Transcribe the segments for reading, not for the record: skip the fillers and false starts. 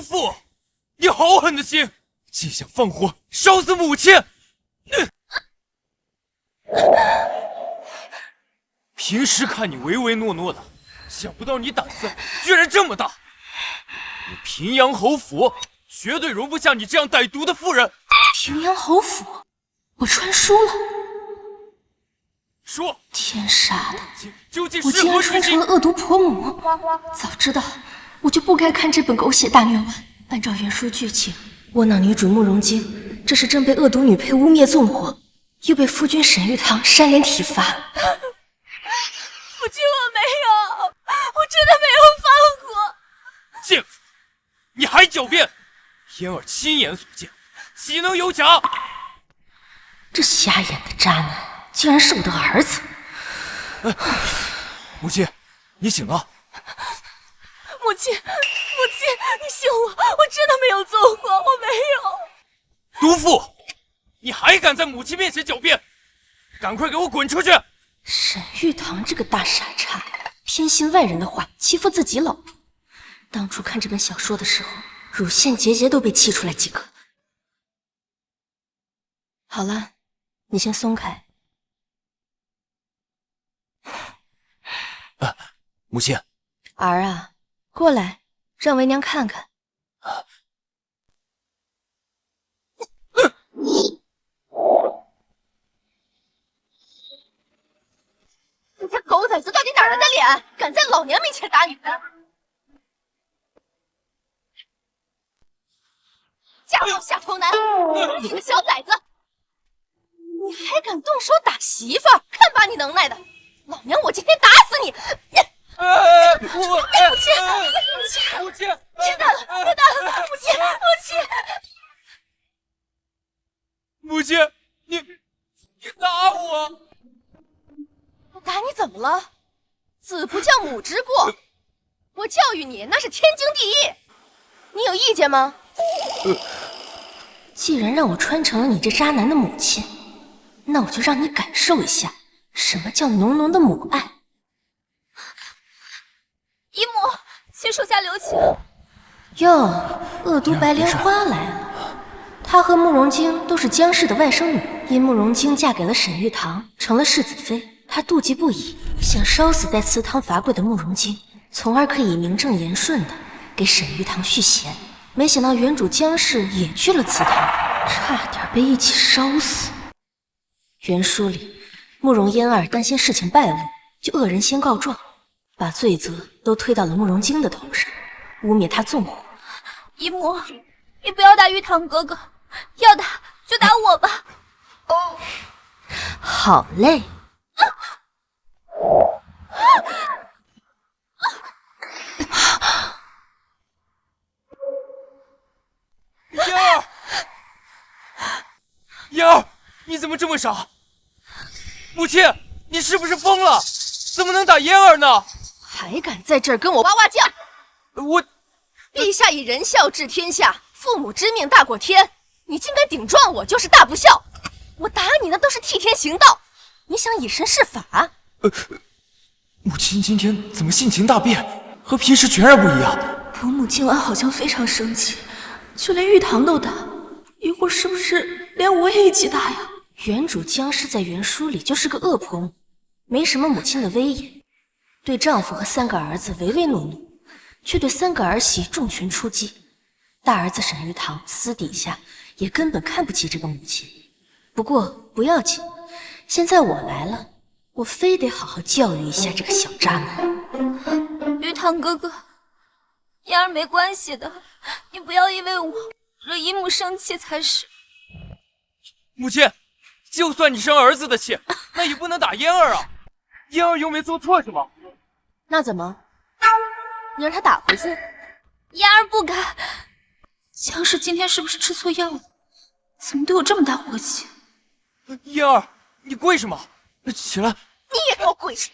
父，你好狠的心，竟想放火烧死母亲！平时看你唯唯诺诺的，想不到你胆子居然这么大。我平阳侯府绝对容不下你这样歹毒的妇人。平阳侯府，我穿书了。说，天杀的！究竟我竟然穿成了恶毒婆母！早知道我就不该看这本狗血大虐文。按照原书剧情，窝囊女主慕容京这时正被恶毒女配污蔑纵火，又被夫君沈玉堂扇脸体罚。夫君，我没有，我真的没有放火。贱妇，你还狡辩！嫣儿亲眼所见，岂能有假？这瞎眼的渣男竟然是我的儿子！母亲，你醒了。母亲，你信我，我真的没有纵火，我没有。毒妇，你还敢在母亲面前狡辩？赶快给我滚出去！沈玉堂这个大傻叉，偏信外人的话，欺负自己老婆。当初看这本小说的时候，乳腺结节都被气出来几个。好了，你先松开。母亲。儿啊，过来，让为娘看看。你这狗崽子到底哪来的脸，敢在老娘面前打女人？家暴下头男，你个小崽子，你还敢动手打媳妇儿？看把你能耐的！老娘我今天打死你！母亲，别打了，别打了，母亲，母亲，你打我！我打你怎么了？子不教母之过，我教育你那是天经地义，你有意见吗？既然让我穿成了你这渣男的母亲，那我就让你感受一下什么叫浓浓的母爱。姨母，请手下留情。哟，恶毒白莲花来了。她和慕容京都是姜氏的外甥女，因慕容京嫁给了沈玉堂，成了世子妃，她妒忌不已，想烧死在祠堂罚跪的慕容京，从而可以名正言顺的给沈玉堂续弦。没想到原主姜氏也去了祠堂，差点被一起烧死。原书里，慕容嫣儿担心事情败露，就恶人先告状，把罪责都推到了慕容京的头上，污蔑他纵火。姨母，你不要打玉堂哥哥，要打就打我吧。好嘞。嫣儿，你怎么这么傻？母亲，你是不是疯了？怎么能打嫣儿呢？还敢在这儿跟我哇哇叫！我，陛下以仁孝治天下，父母之命大过天，你竟敢顶撞我，就是大不孝。我打你那都是替天行道，你想以身试法？母亲今天怎么性情大变，和平时全然不一样？伯母今晚好像非常生气，就连玉堂都打，一会儿是不是连我也一起打呀？原主姜氏在原书里就是个恶婆母，没什么母亲的威严，对丈夫和3个儿子唯唯诺诺，却对3个儿媳重拳出击。大儿子沈玉堂私底下也根本看不起这个母亲。不过不要紧，现在我来了，我非得好好教育一下这个小渣男。玉堂哥哥，嫣儿没关系的，你不要因为我惹姨母生气才是。母亲，就算你生儿子的气，那也不能打嫣儿啊！嫣儿又没做错什么。那怎么？你让他打回去？嫣儿不敢。姜氏今天是不是吃错药了？怎么对我这么大火气？嫣儿，你跪什么？起来！你也给我跪下！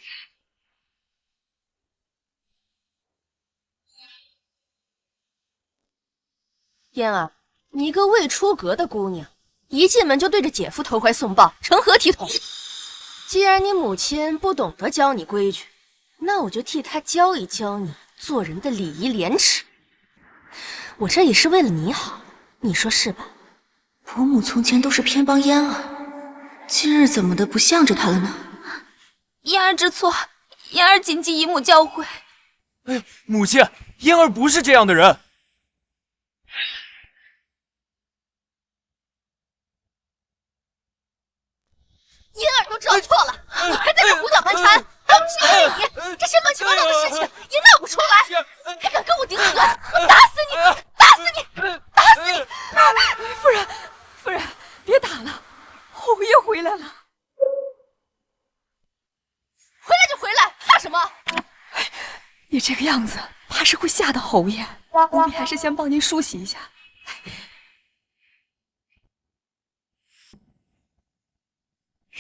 嫣儿，你一个未出阁的姑娘，一进门就对着姐夫投怀送抱，成何体统？既然你母亲不懂得教你规矩，那我就替她教一教你做人的礼仪廉耻。我这也是为了你好，你说是吧？伯母从前都是偏帮嫣儿，今日怎么的不向着她了呢？嫣儿知错，嫣儿谨记姨母教诲。哎，母亲，嫣儿不是这样的人。嫣儿都知道错了，你还在这胡搅蛮缠，还不是因为你这些乱七八糟的事情也闹不出来，还敢跟我顶嘴，我打死你！打死你！打死你！夫人，别打了，侯爷回来了。回来就回来，怕什么？你这个样子，怕是会吓到侯爷。奴婢还是先帮您梳洗一下。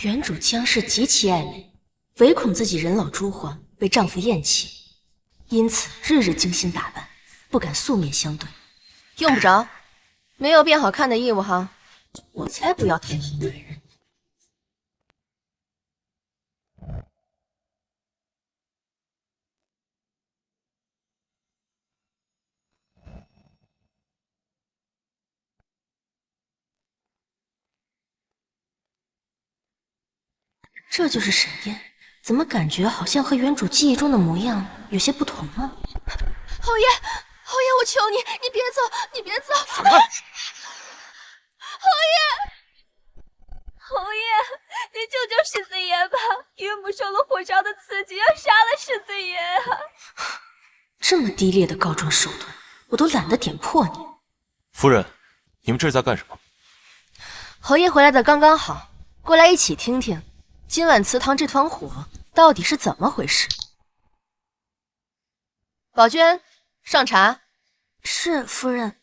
原主江氏极其爱美，唯恐自己人老珠黄被丈夫厌弃，因此日日精心打扮，不敢素面相对。用不着，没有变好看的义务哈。我才不要讨好男人。这就是沈燕，怎么感觉好像和原主记忆中的模样有些不同啊？侯爷，我求你，你别走，你别走！什么？侯爷，你救救世子爷吧！岳母受了火烧的刺激，要杀了世子爷啊！这么低劣的告状手段，我都懒得点破你。夫人，你们这是在干什么？侯爷回来的刚刚好，过来一起听听，今晚祠堂这团火到底是怎么回事？宝娟，上茶。是夫人。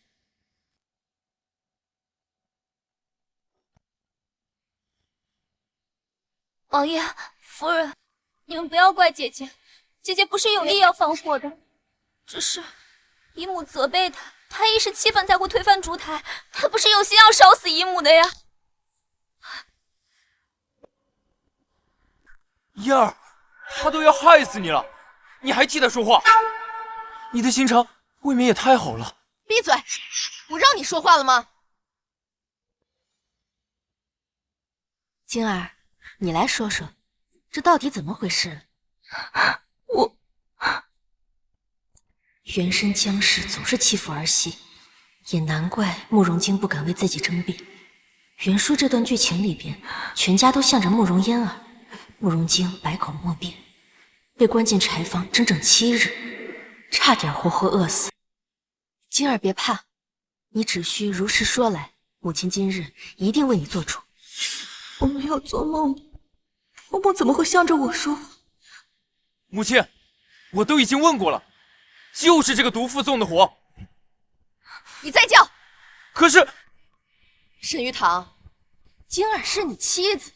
王爷、夫人，你们不要怪姐姐，姐姐不是有意要放火的，只是姨母责备她，她一时气愤才会推翻烛台，她不是有心要烧死姨母的呀。嫣儿，他都要害死你了，你还替他说话？你的心肠未免也太好了。闭嘴！我让你说话了吗？晶儿，你来说说，这到底怎么回事？原身江氏总是欺负儿媳，也难怪慕容京不敢为自己争辩。原书这段剧情里边，全家都向着慕容嫣儿，慕容京百口莫辩，被关进柴房整整7日，差点活活饿死。晶儿别怕，你只需如实说来，母亲今日一定为你做主。我没有做梦，伯母怎么会向着我说话？母亲，我都已经问过了，就是这个毒妇纵的火。你再叫！可是沈玉堂，晶儿是你妻子，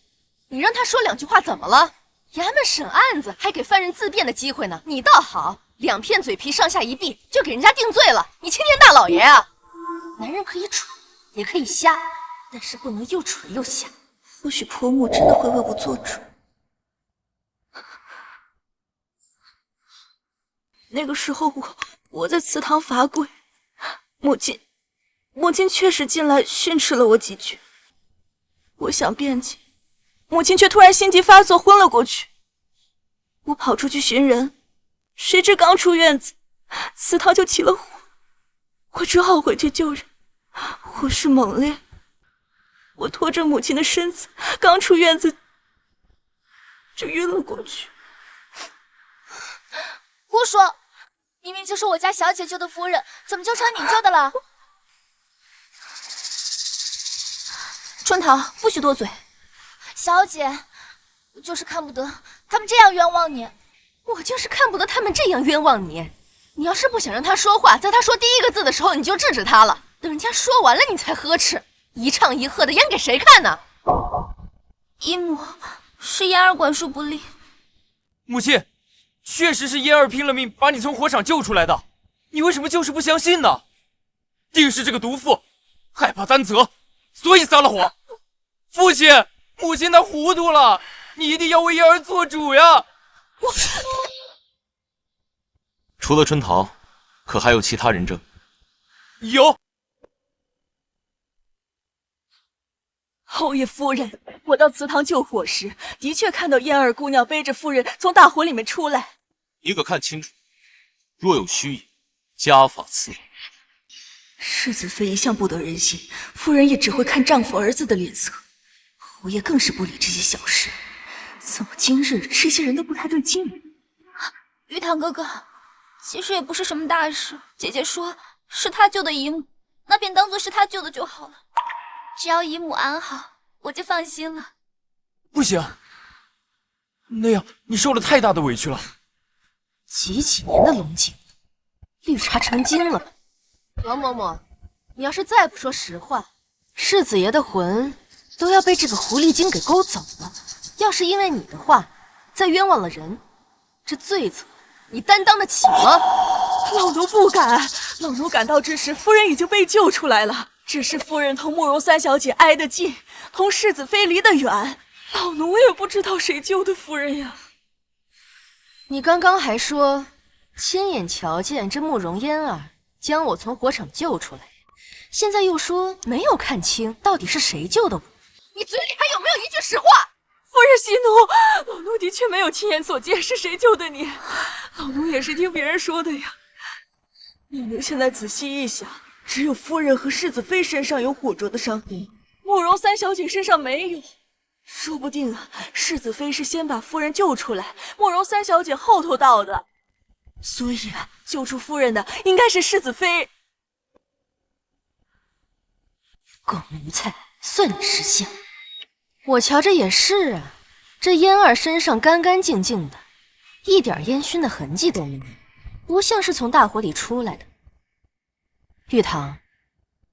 你让她说2句话怎么了？衙门审案子还给犯人自辩的机会呢，你倒好，2片嘴皮上下一闭就给人家定罪了，你青天大老爷啊！男人可以蠢，也可以瞎，但是不能又蠢又瞎。或许婆母真的会为我做主。那个时候我在祠堂罚跪，母亲确实进来训斥了我几句。我想辩解，母亲却突然心急发作，昏了过去。我跑出去寻人，谁知刚出院子，祠堂就起了火，我只好回去救人。火势猛烈，我拖着母亲的身子，刚出院子就晕了过去。胡说！明明就是我家小姐救的夫人，怎么就成你救的了？春桃，不许多嘴。小姐，我就是看不得他们这样冤枉你。我就是看不得他们这样冤枉你。你要是不想让他说话，在他说第1个字的时候你就制止他了，等人家说完了你才呵斥，一唱一和的演给谁看呢？姨母，是嫣儿管束不力。母亲，确实是嫣儿拼了命把你从火场救出来的，你为什么就是不相信呢？定是这个毒妇害怕担责，所以撒了火。父亲，母亲她糊涂了，你一定要为嫣儿做主呀！除了春桃，可还有其他人证？有。侯爷夫人，我到祠堂救火时，的确看到嫣儿姑娘背着夫人从大火里面出来。你可看清楚，若有虚言，家法伺候。世子妃一向不得人心，夫人也只会看丈夫儿子的脸色。侯爷更是不理这些小事，怎么今日这些人都不太对劲呢？玉堂哥哥，其实也不是什么大事，姐姐说是她救的姨母，那便当做是她救的就好了。只要姨母安好，我就放心了。不行，那样你受了太大的委屈了。几年的龙井，绿茶成精了吧？王嬷嬷，你要是再不说实话，世子爷的魂都要被这个狐狸精给勾走了。要是因为你的话，再冤枉了人，这罪责你担当得起吗？老奴不敢，老奴赶到之时，夫人已经被救出来了。只是夫人同慕容三小姐挨得近，同世子妃离得远，老奴也不知道谁救的夫人呀。你刚刚还说亲眼瞧见这慕容嫣儿将我从火场救出来，现在又说没有看清到底是谁救的我，你嘴里还有没有一句实话？夫人息怒，老奴的确没有亲眼所见是谁救的你，老奴也是听别人说的呀。老奴现在仔细一想，只有夫人和世子妃身上有火灼的伤痕，慕容三小姐身上没有。说不定啊，世子妃是先把夫人救出来，慕容三小姐后头到的。所以啊，救出夫人的应该是世子妃。狗奴才，算你识相。我瞧着也是啊，这嫣儿身上干干净净的，一点烟熏的痕迹都没有，不像是从大火里出来的。玉堂，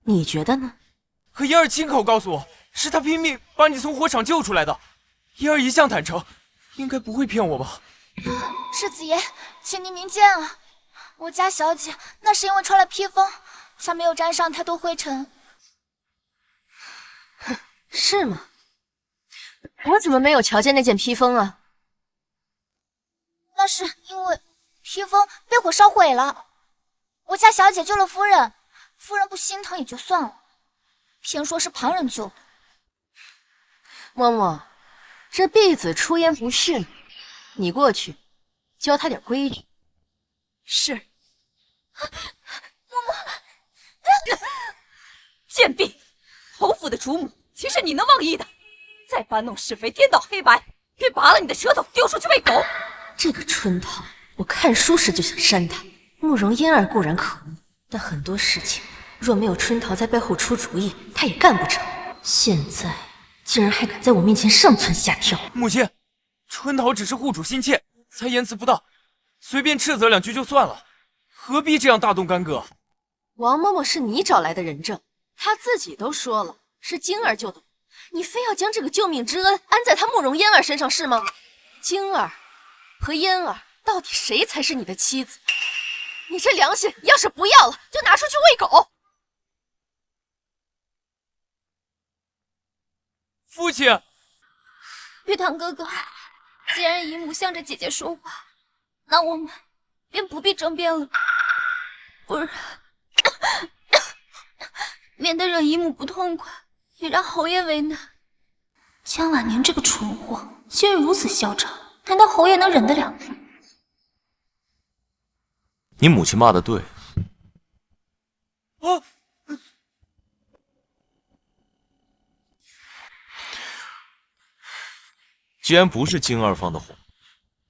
你觉得呢？可嫣儿亲口告诉我，是她拼命把你从火场救出来的。嫣儿一向坦诚，应该不会骗我吧？世子爷，请您明鉴啊！我家小姐那是因为穿了披风，才没有沾上太多灰尘。是吗？我怎么没有瞧见那件披风啊？那是因为披风被火烧毁了。我家小姐救了夫人，夫人不心疼也就算了，偏说是旁人救的。嬷嬷，这婢子出言不逊，你过去教她点规矩。是。嬷嬷，贱婢，侯府的主母岂是你能妄议的？再搬弄是非，颠倒黑白，便拔了你的舌头丢出去喂狗。这个春桃，我看书时就想扇他。慕容嫣儿固然可恶，但很多事情若没有春桃在背后出主意，他也干不成。现在竟然还敢在我面前上蹿下跳！母亲，春桃只是护主心切，才言辞不当，随便斥责两句就算了，何必这样大动干戈？王嬷嬷是你找来的人证，她自己都说了是晶儿救的我，你非要将这个救命之恩安在她慕容嫣儿身上是吗？晶儿和嫣儿到底谁才是你的妻子？你这良心要是不要了，就拿出去喂狗。父亲，玉堂哥哥，既然姨母向着姐姐说话，那我们便不必争辩了，不然免得惹姨母不痛快，也让侯爷为难。江婉宁这个蠢货，今日如此嚣张，难道侯爷能忍得了？你母亲骂的对。啊！既然不是晶儿放的火，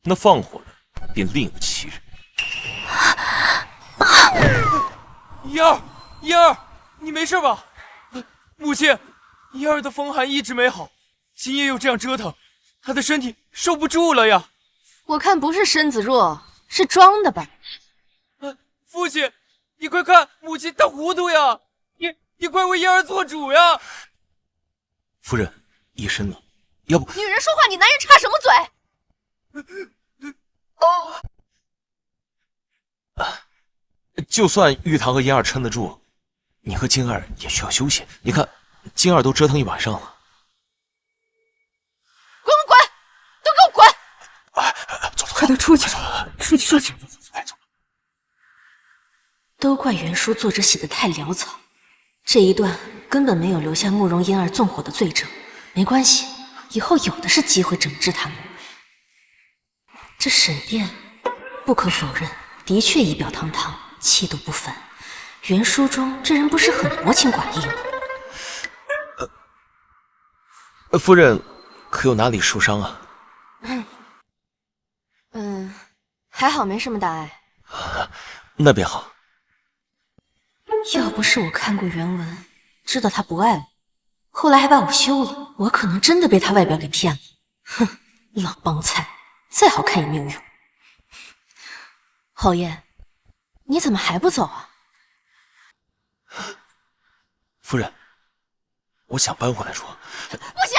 那放火的便另有其人。嫣儿，嫣儿，你没事吧？母亲，嫣儿的风寒一直没好，今夜又这样折腾，她的身体受不住了呀。我看不是身子弱，是装的吧？父亲，你快看，母亲她糊涂呀！你快为嫣儿做主呀！夫人，夜深了，要不……女人说话，你男人插什么嘴？就算玉堂和嫣儿撑得住，你和晶儿也需要休息。你看，晶儿都折腾一晚上了。滚滚滚，都给我滚！走，快点出去，出去，出去！哎，走。都怪袁叔作者写的太潦草，这一段根本没有留下慕容嫣儿纵火的罪证。没关系，以后有的是机会整治他们。这沈殿，不可否认，的确仪表堂堂，气度不凡。袁书中这人不是很薄情寡义吗？夫人可有哪里受伤啊？还好没什么大碍。那便好。要不是我看过原文，知道他不爱我，后来还把我休了，我可能真的被他外表给骗了。哼，老帮菜，再好看也没有用。侯爷，你怎么还不走啊？夫人，我想搬回来住。不行！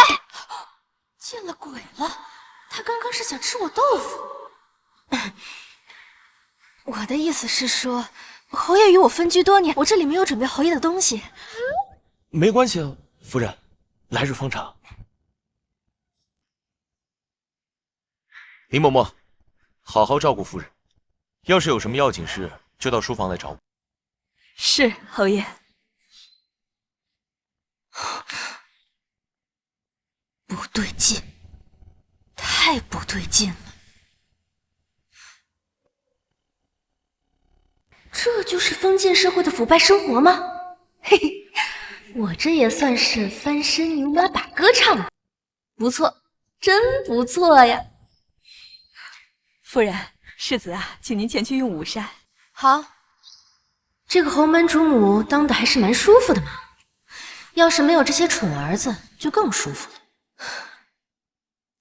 见了鬼了！他刚刚是想吃我豆腐。我的意思是说，侯爷与我分居多年，我这里没有准备侯爷的东西。没关系啊，夫人，来日方长。林嬷嬷，好好照顾夫人，要是有什么要紧事，就到书房来找我。是，侯爷。不对劲，太不对劲了。这就是封建社会的腐败生活吗？嘿嘿，我这也算是翻身牛马把歌唱了，不错，真不错呀。夫人，世子啊，请您前去用午膳。好，这个侯门主母当的还是蛮舒服的嘛。要是没有这些蠢儿子，就更舒服了。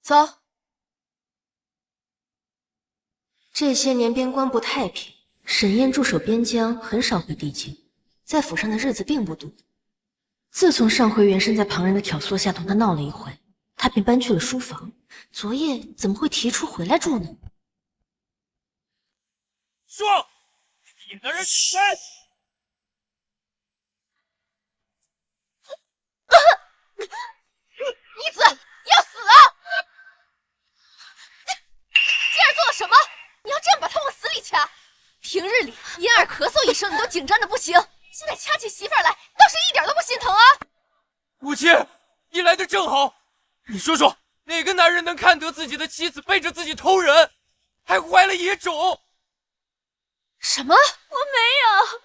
走。这些年边关不太平，沈燕驻守边疆，很少回帝京，在府上的日子并不多。自从上回袁慎在旁人的挑唆下同他闹了一回，他便搬去了书房。昨夜怎么会提出回来住呢？说，引的人起来！逆子，你要死啊！今儿做了什么？你要这样把他往死里掐？平日里嫣儿咳嗽一声，你都紧张的不行，现在掐起媳妇儿来，倒是一点都不心疼啊！母亲，你来的正好。你说说，哪个男人能看得自己的妻子背着自己偷人，还怀了野种？什么？我没有。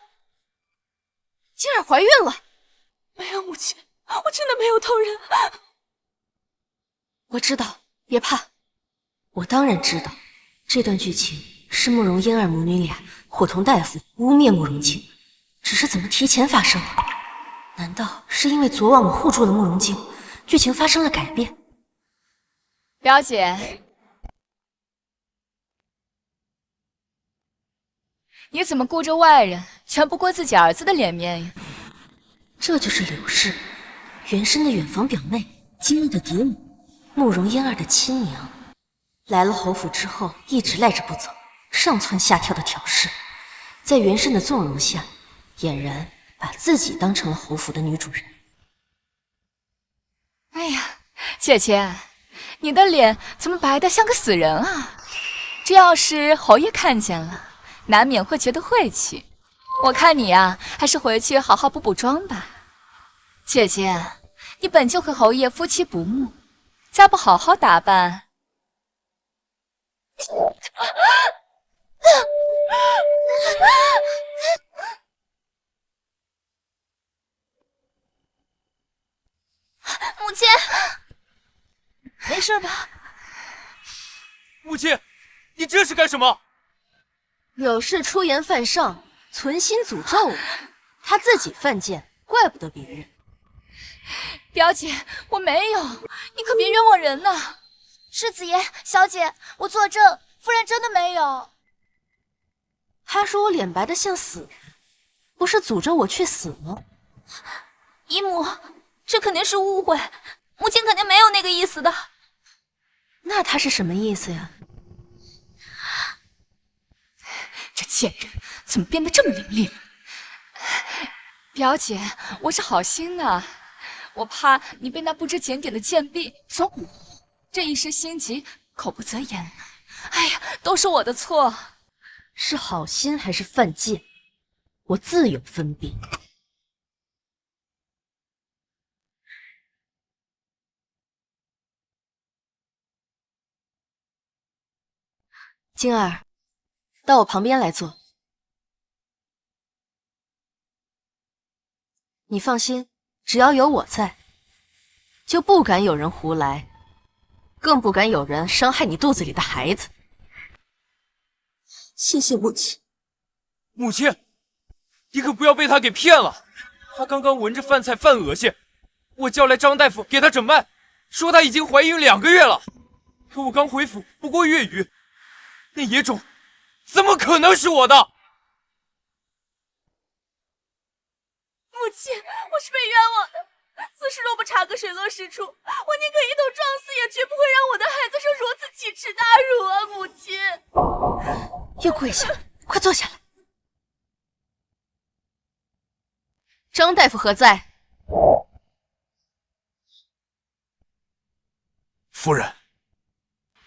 嫣儿怀孕了？没有，母亲，我真的没有偷人。我知道，别怕。我当然知道，这段剧情是慕容嫣儿母女俩伙同大夫污蔑慕容京，只是怎么提前发生了？难道是因为昨晚我护住了慕容京，剧情发生了改变？表姐，你怎么顾着外人，全不顾自己儿子的脸面呀？这就是柳氏，原身的远房表妹，京儿的嫡母，慕容嫣儿的亲娘。来了侯府之后，一直赖着不走，上蹿下跳的挑事，在袁慎的纵容下，俨然把自己当成了侯府的女主人。哎呀，姐姐，你的脸怎么白得像个死人啊？这要是侯爷看见了，难免会觉得晦气。我看你呀，还是回去好好补补妆吧。姐姐，你本就和侯爷夫妻不睦，再不好好打扮。母亲，没事吧？母亲，你这是干什么？柳氏出言犯上，存心诅咒我，他自己犯贱，怪不得别人。表姐，我没有，你可别冤枉人呐！世子爷，小姐，我作证，夫人真的没有。他说我脸白的像死人，不是诅咒我去死吗？姨母，这肯定是误会，母亲肯定没有那个意思的。那他是什么意思呀？这贱人怎么变得这么伶俐？表姐，我是好心的，我怕你被那不知检点的贱婢所蛊惑，这一时心急，口不择言。哎呀，都是我的错。是好心还是犯贱？我自有分辨。晶儿，到我旁边来坐。你放心，只要有我在，就不敢有人胡来，更不敢有人伤害你肚子里的孩子。谢谢母亲。母亲，你可不要被他给骗了。他刚刚闻着饭菜犯恶心，我叫来张大夫给他诊脉，说他已经怀孕2个月了。可我刚回府不过月余，那野种怎么可能是我的？母亲，我是被冤枉的。此事若不查个水落石出，我宁可一头撞死，也绝不会让我的孩子受如此奇耻大辱啊！母亲，又跪下，快坐下来。张大夫何在？夫人，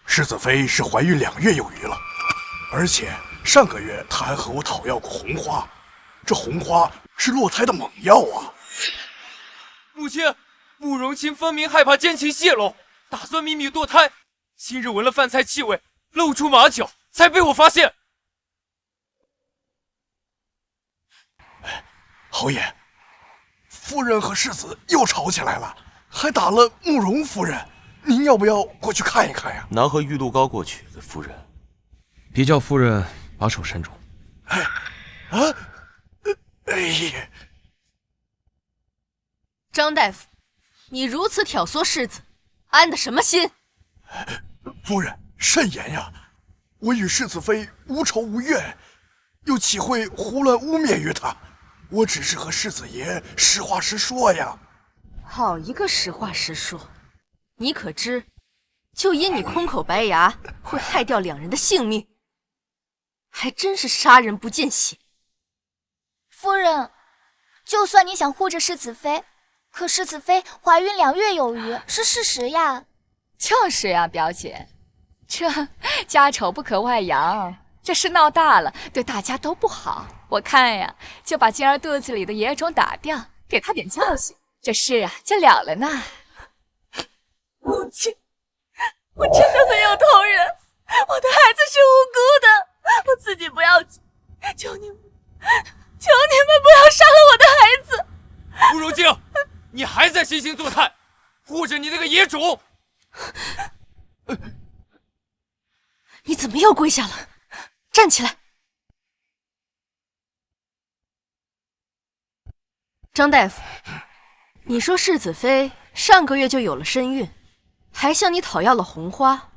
世子妃是怀孕2月有余了，而且上个月她还和我讨要过红花，这红花是落胎的猛药啊！母亲，慕容清分明害怕奸情泄露，打算秘密堕胎。今日闻了饭菜气味，露出马脚，才被我发现。侯爷，夫人和世子又吵起来了，还打了慕容夫人。您要不要过去看一看呀？拿盒玉露膏过去，夫人。别叫夫人把手扇住。哎呀！张大夫，你如此挑唆世子，安的什么心？夫人慎言呀！我与世子妃无仇无怨，又岂会胡乱污蔑于他？我只是和世子爷实话实说呀。好一个实话实说！你可知，就因你空口白牙，会害掉2人的性命，还真是杀人不见血。夫人，就算你想护着世子妃，可世子妃怀孕2月有余，是事实呀。就是呀，表姐，这家丑不可外扬，这事闹大了，对大家都不好。我看呀，就把晶儿肚子里的野种打掉，给她点教训，这事啊就了了呢。母亲，我真的没有偷人，我的孩子是无辜的，我自己不要紧，求你们不要杀了我的孩子。慕容静，你还在惺惺作态，护着你那个野种！你怎么又跪下了？站起来！张大夫，你说世子妃上个月就有了身孕，还向你讨要了红花，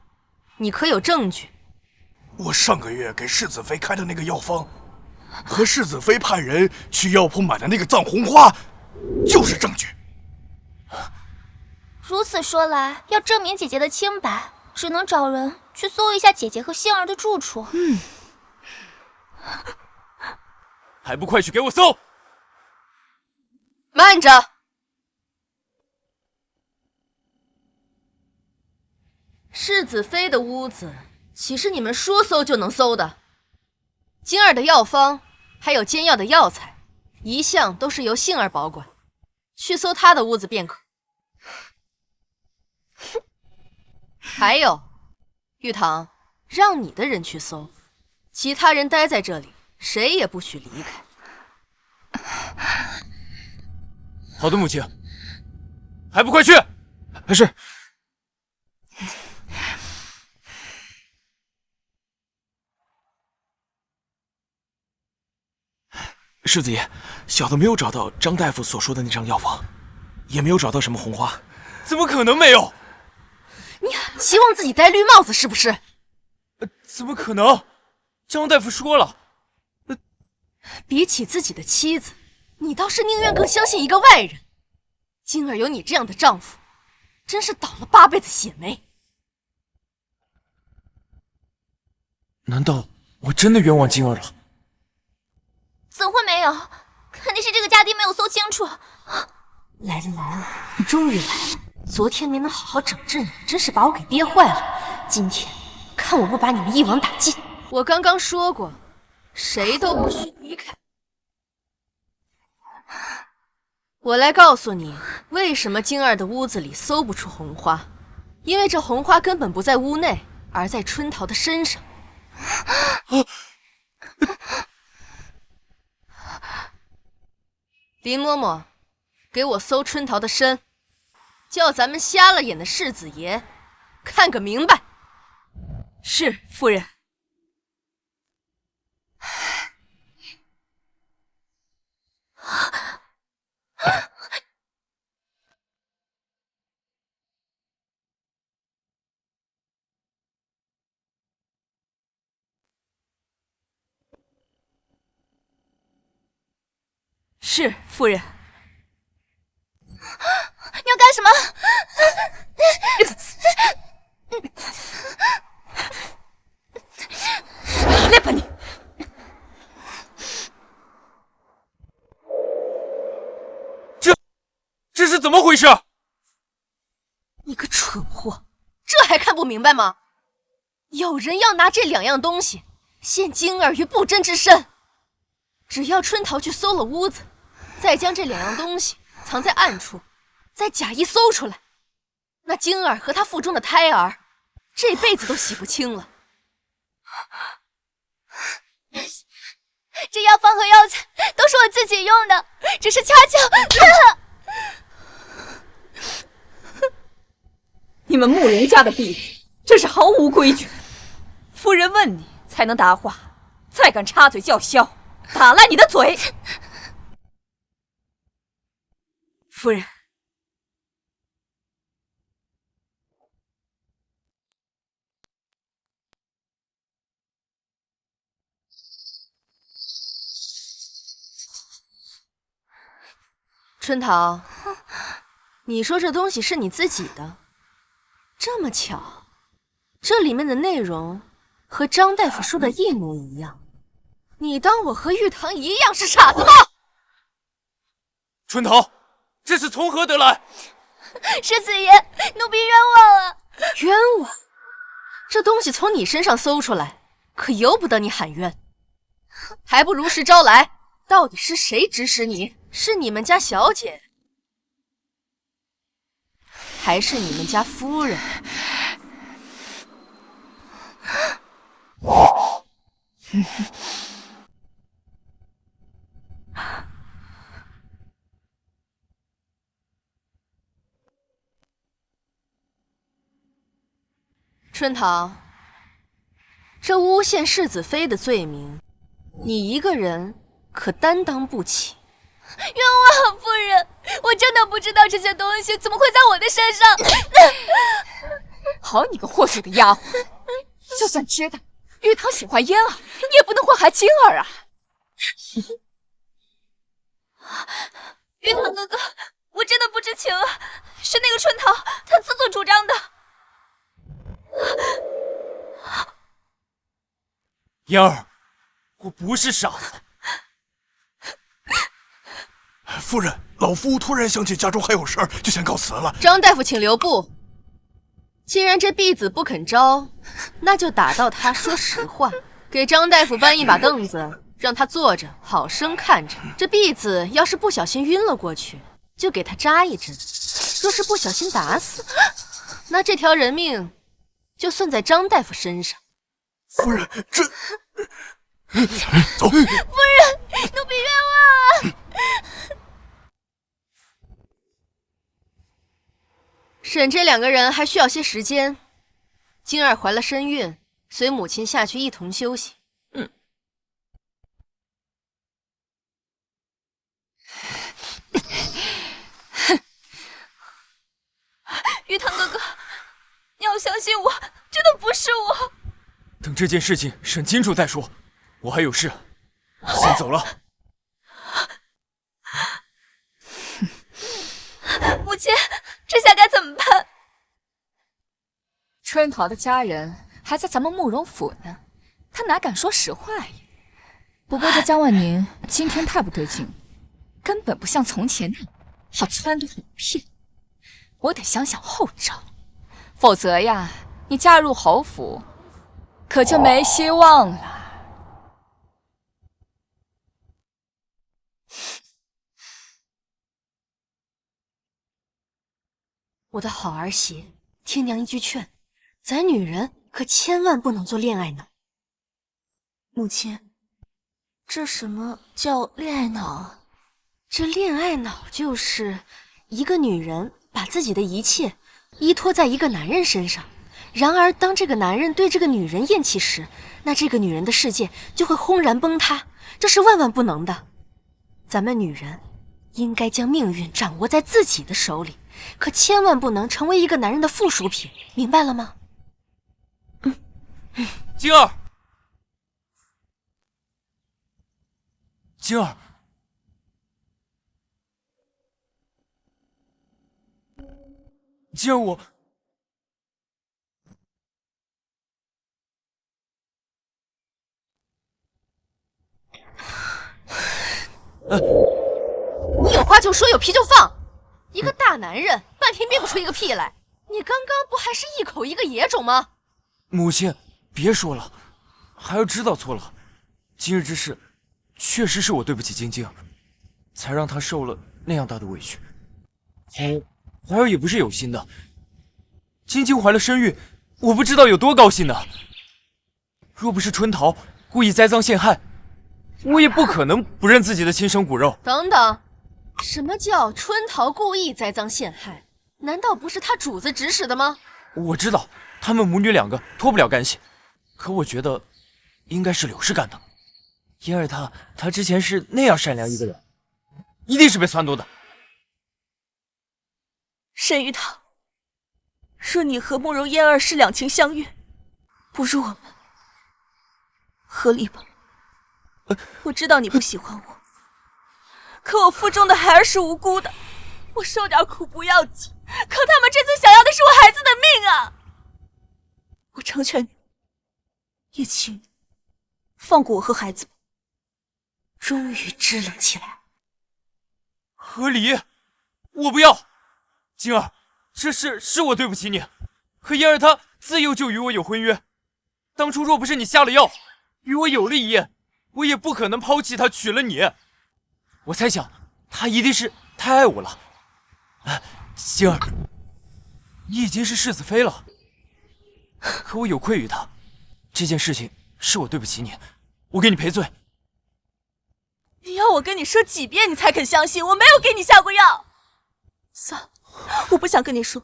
你可有证据？我上个月给世子妃开的那个药方，和世子妃派人去药铺买的那个藏红花，就是证据。如此说来，要证明姐姐的清白，只能找人去搜一下姐姐和杏儿的住处。还不快去给我搜！慢着！世子妃的屋子岂是你们说搜就能搜的？晶儿的药方还有煎药的药材，一向都是由杏儿保管，去搜她的屋子便可。还有，玉堂，让你的人去搜，其他人待在这里，谁也不许离开。好的，母亲，还不快去！是。世子爷，小的没有找到张大夫所说的那张药方，也没有找到什么红花。怎么可能没有？你希望自己戴绿帽子是不是？怎么可能？张大夫说了，比起自己的妻子，你倒是宁愿更相信一个外人。晶儿有你这样的丈夫，真是倒了8辈子血霉。难道我真的冤枉晶儿了？怎会没有？肯定是这个家丁没有搜清楚。来了，终于来了！昨天没能好好整治你，真是把我给憋坏了。今天看我不把你们一网打尽！我刚刚说过，谁都不许离开。我来告诉你，为什么晶儿的屋子里搜不出红花，因为这红花根本不在屋内，而在春桃的身上。林嬷嬷，给我搜春桃的身，叫咱们瞎了眼的世子爷看个明白。是，夫人。是，夫人。你要干什么？来吧你！这是怎么回事？你个蠢货，这还看不明白吗？有人要拿这2样东西陷晶儿于不贞之身，只要春桃去搜了屋子，再将这2样东西藏在暗处，再假意搜出来，那晶儿和她腹中的胎儿这辈子都洗不清了。这药方和药材都是我自己用的，只是恰巧……你们慕容家的婢子真是毫无规矩。夫人问你才能答话，再敢插嘴叫嚣，打烂你的嘴！夫人，春桃，你说这东西是你自己的，这么巧，这里面的内容和张大夫说的一模一样，你当我和玉堂一样是傻子吗？春桃，这是从何得来？世子爷，奴婢冤枉啊！冤枉？这东西从你身上搜出来，可由不得你喊冤，还不如实招来。到底是谁指使你？是你们家小姐，还是你们家夫人？春桃，这诬陷世子妃的罪名，你一个人可担当不起。冤枉夫人，我真的不知道这些东西怎么会在我的身上。好你个祸水的丫鬟，就算知道玉堂喜欢嫣儿，你也不能祸害晶儿啊！玉堂哥哥，我真的不知情啊，是那个春桃她自作主张的。嫣儿，我不是傻子。夫人，老夫突然想起家中还有事儿，就先告辞了。张大夫，请留步。既然这婢子不肯招，那就打到他说实话。给张大夫搬一把凳子，让他坐着，好生看着。这婢子要是不小心晕了过去，就给他扎一针；若是不小心打死，那这条人命就算在张大夫身上。夫人，这……走。夫人，奴婢冤枉啊！审这2个人还需要些时间。晶儿怀了身孕，随母亲下去一同休息。玉堂哥哥，你要相信我，真的不是我。等这件事情审清楚再说，我还有事，先走了。母亲，这下该怎么办？春桃的家人还在咱们慕容府呢，他哪敢说实话呀？不过这江万宁今天太不对劲了，根本不像从前那样好撺掇哄骗。我得想想后招，否则呀，你嫁入侯府，可就没希望了。我的好儿媳，听娘一句劝，咱女人可千万不能做恋爱脑。母亲，这什么叫恋爱脑啊？这恋爱脑就是一个女人把自己的一切依托在一个男人身上，然而当这个男人对这个女人厌弃时，那这个女人的世界就会轰然崩塌，这是万万不能的。咱们女人应该将命运掌握在自己的手里，可千万不能成为一个男人的附属品，明白了吗？晶儿，晶儿，晶儿，我你有话就说，有屁就放。一个大男人半天憋不出一个屁来，你刚刚不还是一口一个野种吗？母亲，别说了，孩儿知道错了。今日之事，确实是我对不起晶晶，才让她受了那样大的委屈。孩儿也不是有心的。晶晶怀了身孕，我不知道有多高兴呢。若不是春桃故意栽赃陷害，我也不可能不认自己的亲生骨肉。等等，什么叫春桃故意栽赃陷害？难道不是他主子指使的吗？我知道他们母女两个脱不了干系，可我觉得应该是柳氏干的。嫣儿她之前是那样善良一个人，一定是被撺掇的。沈玉堂，若你和慕容嫣儿是两情相悦，不如我们和离吧。我知道你不喜欢我，可我腹中的孩儿是无辜的，我受点苦不要紧，可他们这次想要的是我孩子的命啊！我成全你，也请你放过我和孩子吧。终于支棱起来。和离，我不要。晶儿，这是我对不起你。可嫣儿她自幼就与我有婚约，当初若不是你下了药，与我有了一夜，我也不可能抛弃她娶了你。我猜想她一定是太爱我了。晶儿，你已经是世子妃了，可我有愧于她，这件事情是我对不起你，我给你赔罪。你要我跟你说几遍你才肯相信我没有给你下过药？算了，我不想跟你说。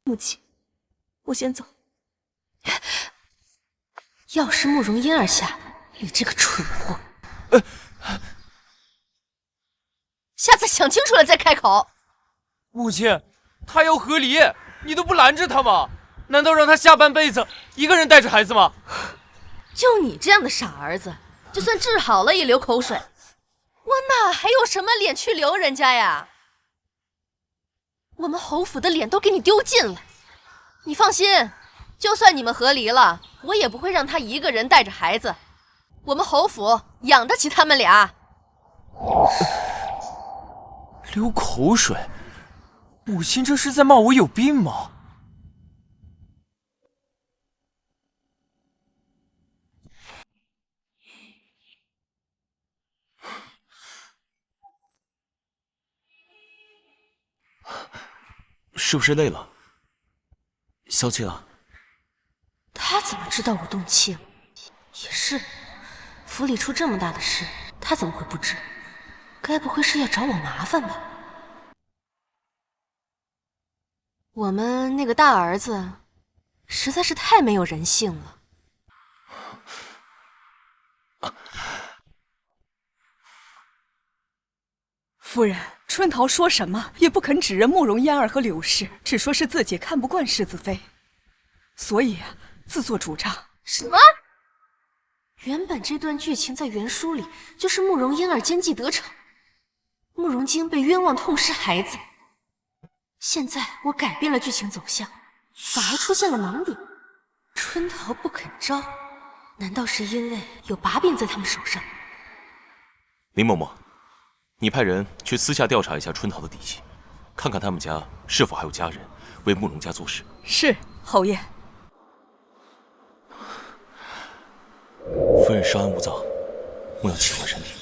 母亲，我先走。要是慕容嫣儿下的，你这个蠢货！下次想清楚了再开口。母亲，她要和离，你都不拦着她吗？难道让她下半辈子一个人带着孩子吗？就你这样的傻儿子，就算治好了也流口水，我哪还有什么脸去留人家呀？我们侯府的脸都给你丢尽了，你放心，就算你们和离了，我也不会让他一个人带着孩子，我们侯府养得起他们俩。流口水，母亲这是在骂我有病吗？是不是累了？消气了？他怎么知道我动气了？也是，府里出这么大的事，他怎么会不知？该不会是要找我麻烦吧？我们那个大儿子实在是太没有人性了。夫人，春桃说什么也不肯指认慕容嫣儿和柳氏，只说是自己看不惯世子妃，所以自作主张。什么？原本这段剧情在原书里就是慕容嫣儿奸计得逞，慕容京被冤枉痛失孩子。现在我改变了剧情走向，反而出现了盲点。春桃不肯招，难道是因为有把柄在他们手上？林嬷嬷，你派人去私下调查一下春桃的底细，看看他们家是否还有家人为慕容家做事。是，侯爷。夫人稍安勿躁，莫要气坏身体。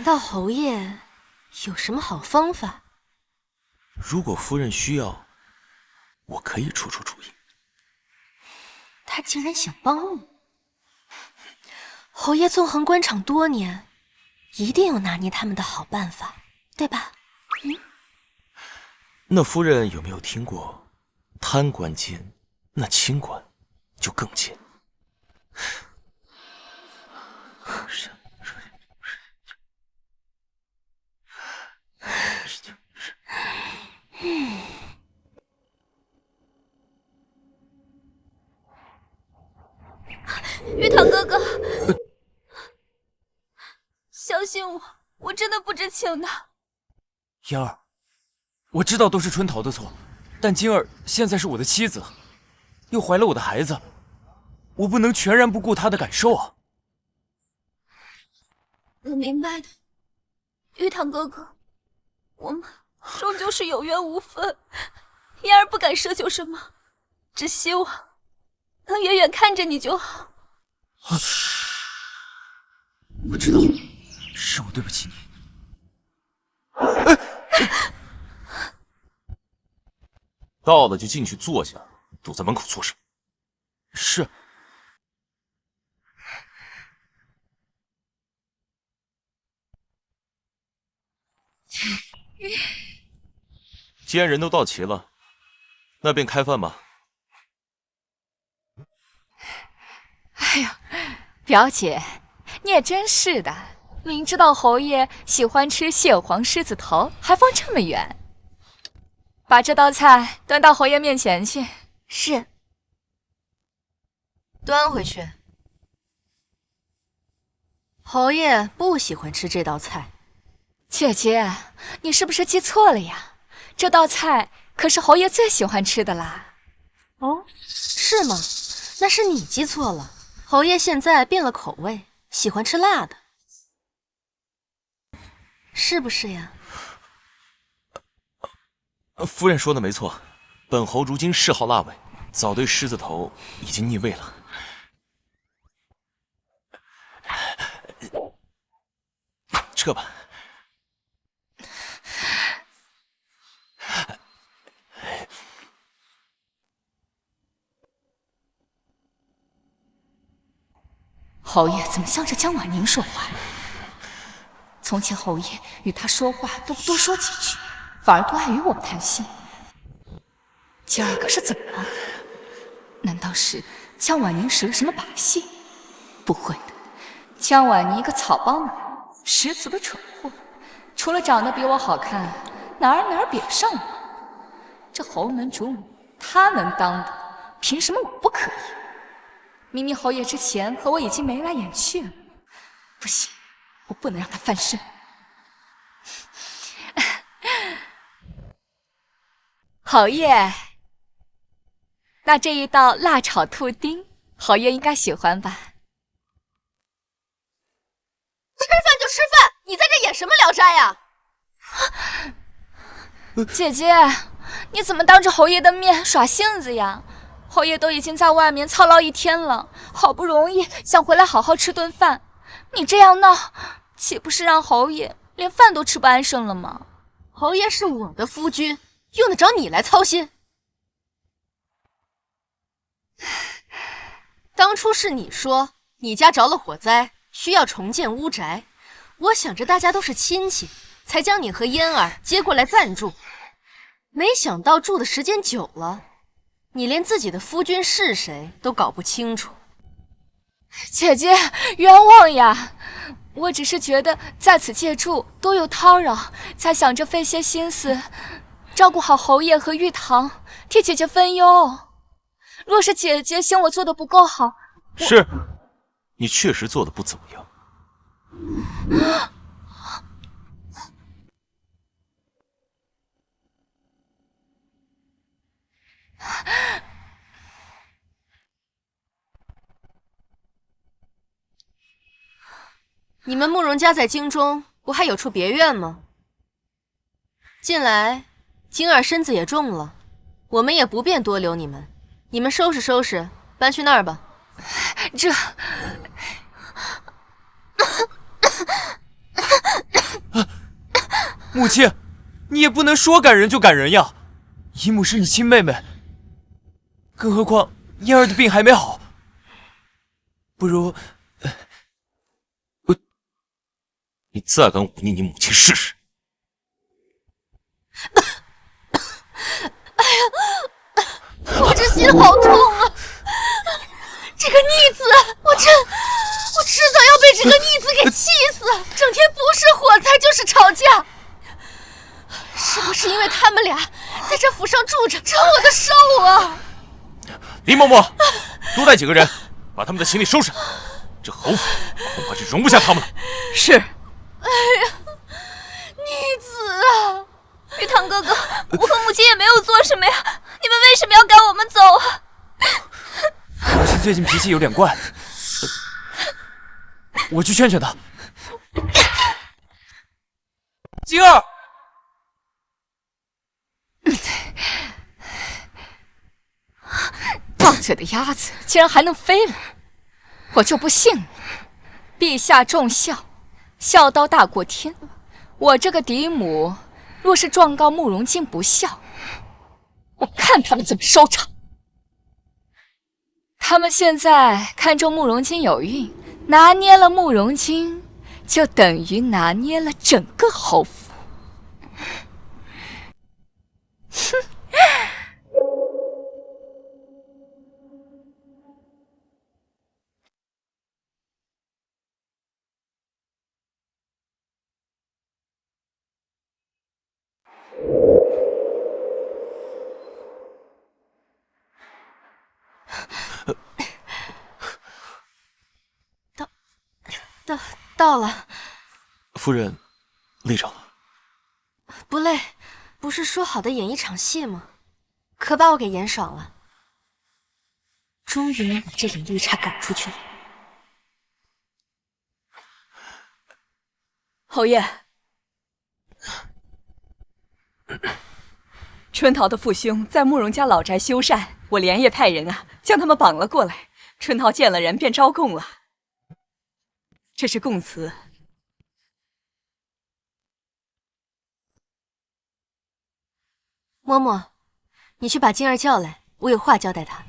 难道侯爷有什么好方法？如果夫人需要，我可以出出主意。他竟然想帮你！侯爷纵横官场多年，一定有拿捏他们的好办法，对吧？那夫人有没有听过，贪官奸，那清官就更奸？玉堂哥哥，相信我，我真的不知情的。嫣儿，我知道都是春桃的错，但晶儿现在是我的妻子，又怀了我的孩子，我不能全然不顾她的感受啊。我明白的，玉堂哥哥，我们终究是有缘无分，嫣儿不敢奢求什么，只希望能远远看着你就好。我知道，是我对不起你。到了就进去坐下，堵在门口做什么？是。既然人都到齐了，那便开饭吧。哎呀，表姐，你也真是的，明知道侯爷喜欢吃蟹黄狮子头，还放这么远。把这道菜端到侯爷面前去。是。端回去。侯爷不喜欢吃这道菜。姐姐，你是不是记错了呀？这道菜可是侯爷最喜欢吃的啦。哦，是吗？那是你记错了。侯爷现在变了口味，喜欢吃辣的，是不是呀？夫人说的没错，本侯如今嗜好辣味，早对狮子头已经腻味了。撤吧。侯爷怎么向着江婉宁说话？从前侯爷与他说话都不多说几句，反而多爱与我谈心。今儿个是怎么了？难道是江婉宁使了什么把戏？不会的，江婉宁一个草包女，十足的蠢货，除了长得比我好看，哪儿比得上我？这侯门主母，她能当的，凭什么我不可以？明明侯爷之前和我已经眉来眼去了，不行，我不能让他翻身。侯爷，那这一道辣炒兔丁，侯爷应该喜欢吧？吃饭就吃饭，你在这演什么聊斋呀？姐姐，你怎么当着侯爷的面耍性子呀？侯爷都已经在外面操劳一天了，好不容易想回来好好吃顿饭，你这样闹，岂不是让侯爷连饭都吃不安生了吗？侯爷是我的夫君，用得着你来操心？当初是你说你家着了火灾，需要重建屋宅，我想着大家都是亲戚，才将你和嫣儿接过来暂住。没想到住的时间久了，你连自己的夫君是谁都搞不清楚。姐姐，冤枉呀！我只是觉得在此借住多有叨扰，才想着费些心思照顾好侯爷和玉堂，替姐姐分忧。若是姐姐嫌我做的不够好，是，你确实做的不怎么样。你们慕容家在京中不还有处别院吗？近来晶儿身子也重了，我们也不便多留你们，你们收拾收拾，搬去那儿吧。这母亲，你也不能说赶人就赶人呀。姨母是你亲妹妹，更何况嫣儿的病还没好，不如……你再敢忤逆你母亲试试！哎呀，我这心好痛啊！这个逆子，我迟早要被这个逆子给气死！整天不是火灾就是吵架，是不是因为他们俩在这府上住着，成我的寿啊？林嬷嬷，多带几个人，把他们的行李收拾。这侯府恐怕是容不下他们了。是。哎呀，逆子啊！玉堂哥哥，我和母亲也没有做什么呀，你们为什么要赶我们走啊？母亲最近脾气有点怪，我去劝劝她。晶儿，到嘴的鸭子竟然还能飞了，我就不信了。陛下重孝，孝道大过天。我这个嫡母若是状告慕容京不孝，我看他们怎么收场。他们现在看中慕容京有孕，拿捏了慕容京，就等于拿捏了整个侯府。哼！到了。夫人，累着了？不累，不是说好的演一场戏吗？可把我给演爽了。终于能把这脸绿茶赶出去了。侯爷，春桃的父兄在慕容家老宅修缮，我连夜派人将他们绑了过来。春桃见了人便招供了。这是供词。嬷嬷，你去把晶儿叫来，我有话交代她。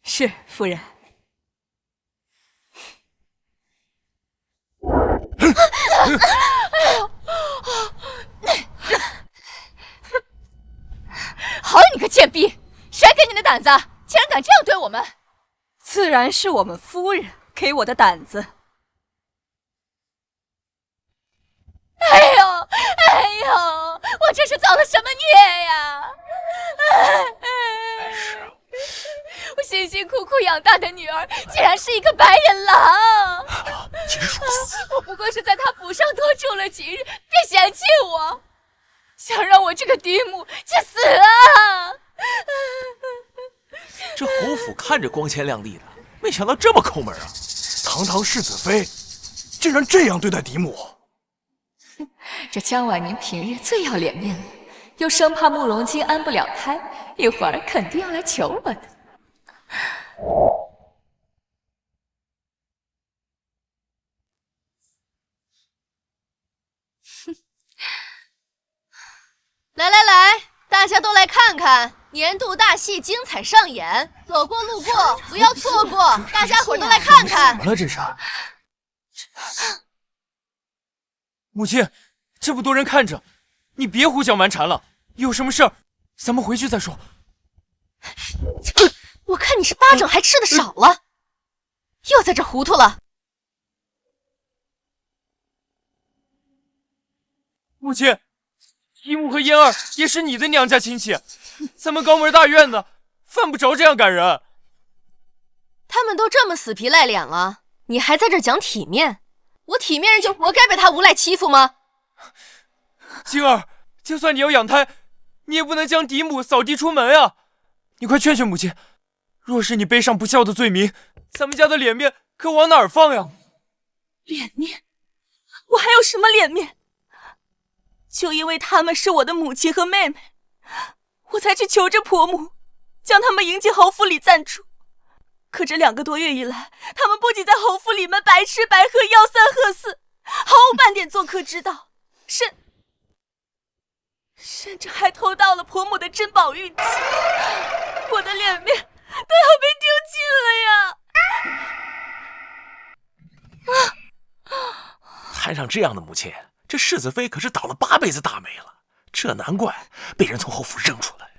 是，夫人。好你个贱婢，谁给你的胆子，竟然敢这样对我们？自然是我们夫人给我的胆子。哎呦，哎呦，我这是造了什么孽呀！我辛辛苦苦养大的女儿，竟然是一个白眼狼！我不过是在他府上多住了几日，便嫌弃我，想让我这个嫡母去死啊！这侯府看着光鲜亮丽的，没想到这么抠门啊！堂堂世子妃，竟然这样对待嫡母！这江婉宁平日最要脸面了，又生怕慕容京安不了胎，一会儿肯定要来求我的。来来来，大家都来看看年度大戏精彩上演，走过路过不要错过，大家伙都来看看。怎么了这是？母亲，这么多人看着，你别胡搅蛮缠了。有什么事儿，咱们回去再说。我看你是巴掌还吃的少了，又在这糊涂了。母亲，姨母和嫣儿也是你的娘家亲戚，咱们高门大院的，犯不着这样赶人。他们都这么死皮赖脸了，你还在这讲体面？我体面人就活该被他无赖欺负吗？晶儿，就算你要养胎，你也不能将嫡母扫地出门啊！你快劝劝母亲，若是你背上不孝的罪名，咱们家的脸面可往哪儿放呀？脸面？我还有什么脸面？就因为他们是我的母亲和妹妹，我才去求着婆母，将他们迎进侯府里暂住。可这2个多月以来，他们不仅在侯府里面白吃白喝，吆三喝四，毫无半点做客之道，甚至还偷到了婆母的珍宝玉器，我的脸面都要被丢尽了呀！摊上这样的母亲，这世子妃可是倒了8辈子大霉了，这难怪被人从侯府扔出来。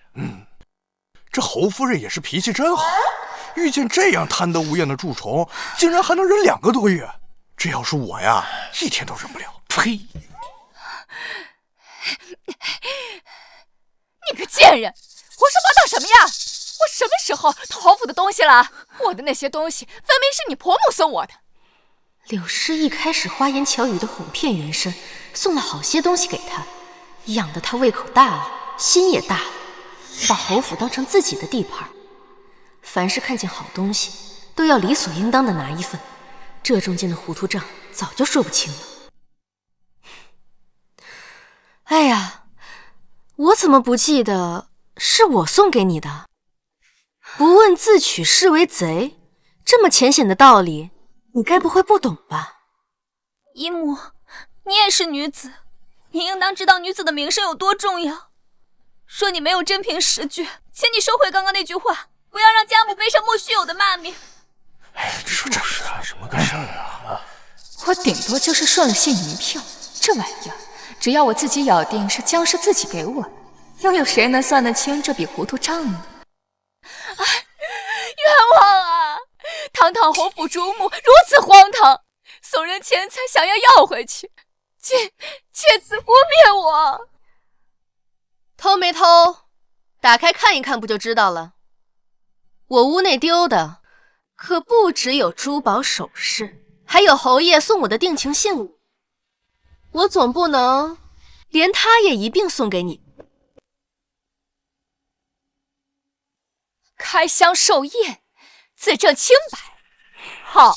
这侯夫人也是脾气真好，遇见这样贪得无厌的蛀虫，竟然还能忍2个多月。这要是我呀，1天都忍不了。呸！你个贱人，胡说八道什么呀？我什么时候偷侯府的东西了？我的那些东西分明是你婆母送我的。柳氏一开始花言巧语的哄骗袁深，送了好些东西给他，养得他胃口大了，心也大了，把侯府当成自己的地盘。凡是看见好东西，都要理所应当的拿一份，这中间的糊涂账早就说不清了。哎呀，我怎么不记得是我送给你的？不问自取是为贼，这么浅显的道理，你该不会不懂吧？姨母，你也是女子，你应当知道女子的名声有多重要。说你没有真凭实据，请你收回刚刚那句话，不要让家母背上莫须有的骂名。说这是什么个事儿啊？我顶多就是顺了信一票，这玩意儿只要我自己咬定是江氏自己给我的，又有谁能算得清这笔糊涂账呢？冤枉啊！堂堂侯府主母如此荒唐，送人钱财想要回去，借此污蔑我。偷没偷？打开看一看不就知道了。我屋内丢的可不只有珠宝首饰，还有侯爷送我的定情信物。我总不能连他也一并送给你。开箱授业，自证清白。好，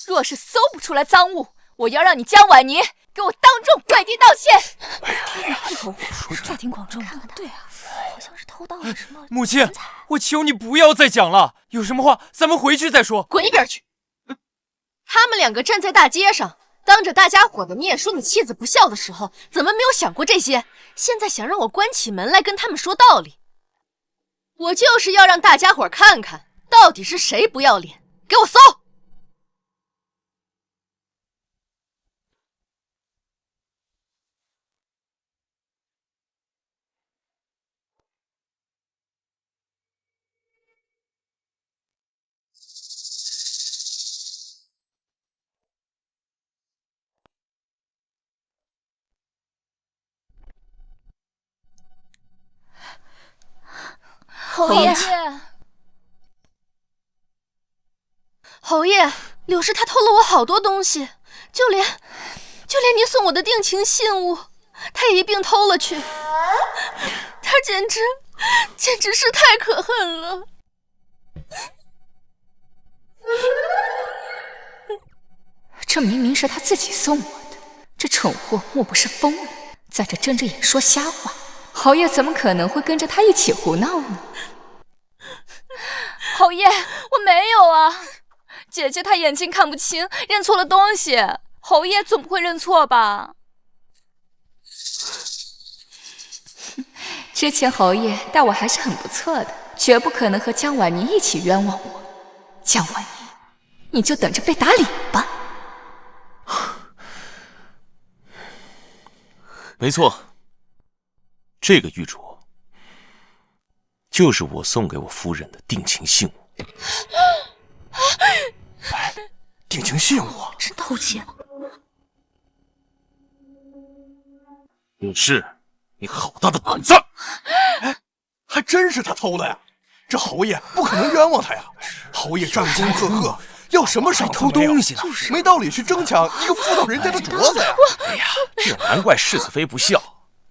若是搜不出来赃物，我要让你江婉妮给我当众跪地道歉。这挺广众的，对啊，好像是偷到了什么。母亲，我求你不要再讲了，有什么话咱们回去再说。滚一边去！他们2个站在大街上，当着大家伙的面说你妻子不孝的时候，怎么没有想过这些？现在想让我关起门来跟他们说道理，我就是要让大家伙看看，到底是谁不要脸！给我搜！侯爷，侯爷，柳氏她偷了我好多东西，就连你送我的定情信物，她也一并偷了去。她简直是太可恨了。这明明是他自己送我的，这蠢货莫不是疯了，在这睁着眼说瞎话？侯爷怎么可能会跟着他一起胡闹呢？侯爷，我没有啊，姐姐她眼睛看不清，认错了东西，侯爷总不会认错吧？之前侯爷待我还是很不错的，绝不可能和江婉妮一起冤枉我。江婉妮，你就等着被打脸吧。没错，这个玉镯就是我送给我夫人的定情信物。定情信物，真偷窃！柳氏，你好大的胆子！还真是他偷的呀！这侯爷不可能冤枉他呀！侯爷战功赫赫，要什么赏赐偷东西呢？没道理去争抢一个妇道人家的镯子呀！哎呀，这难怪世子妃不孝。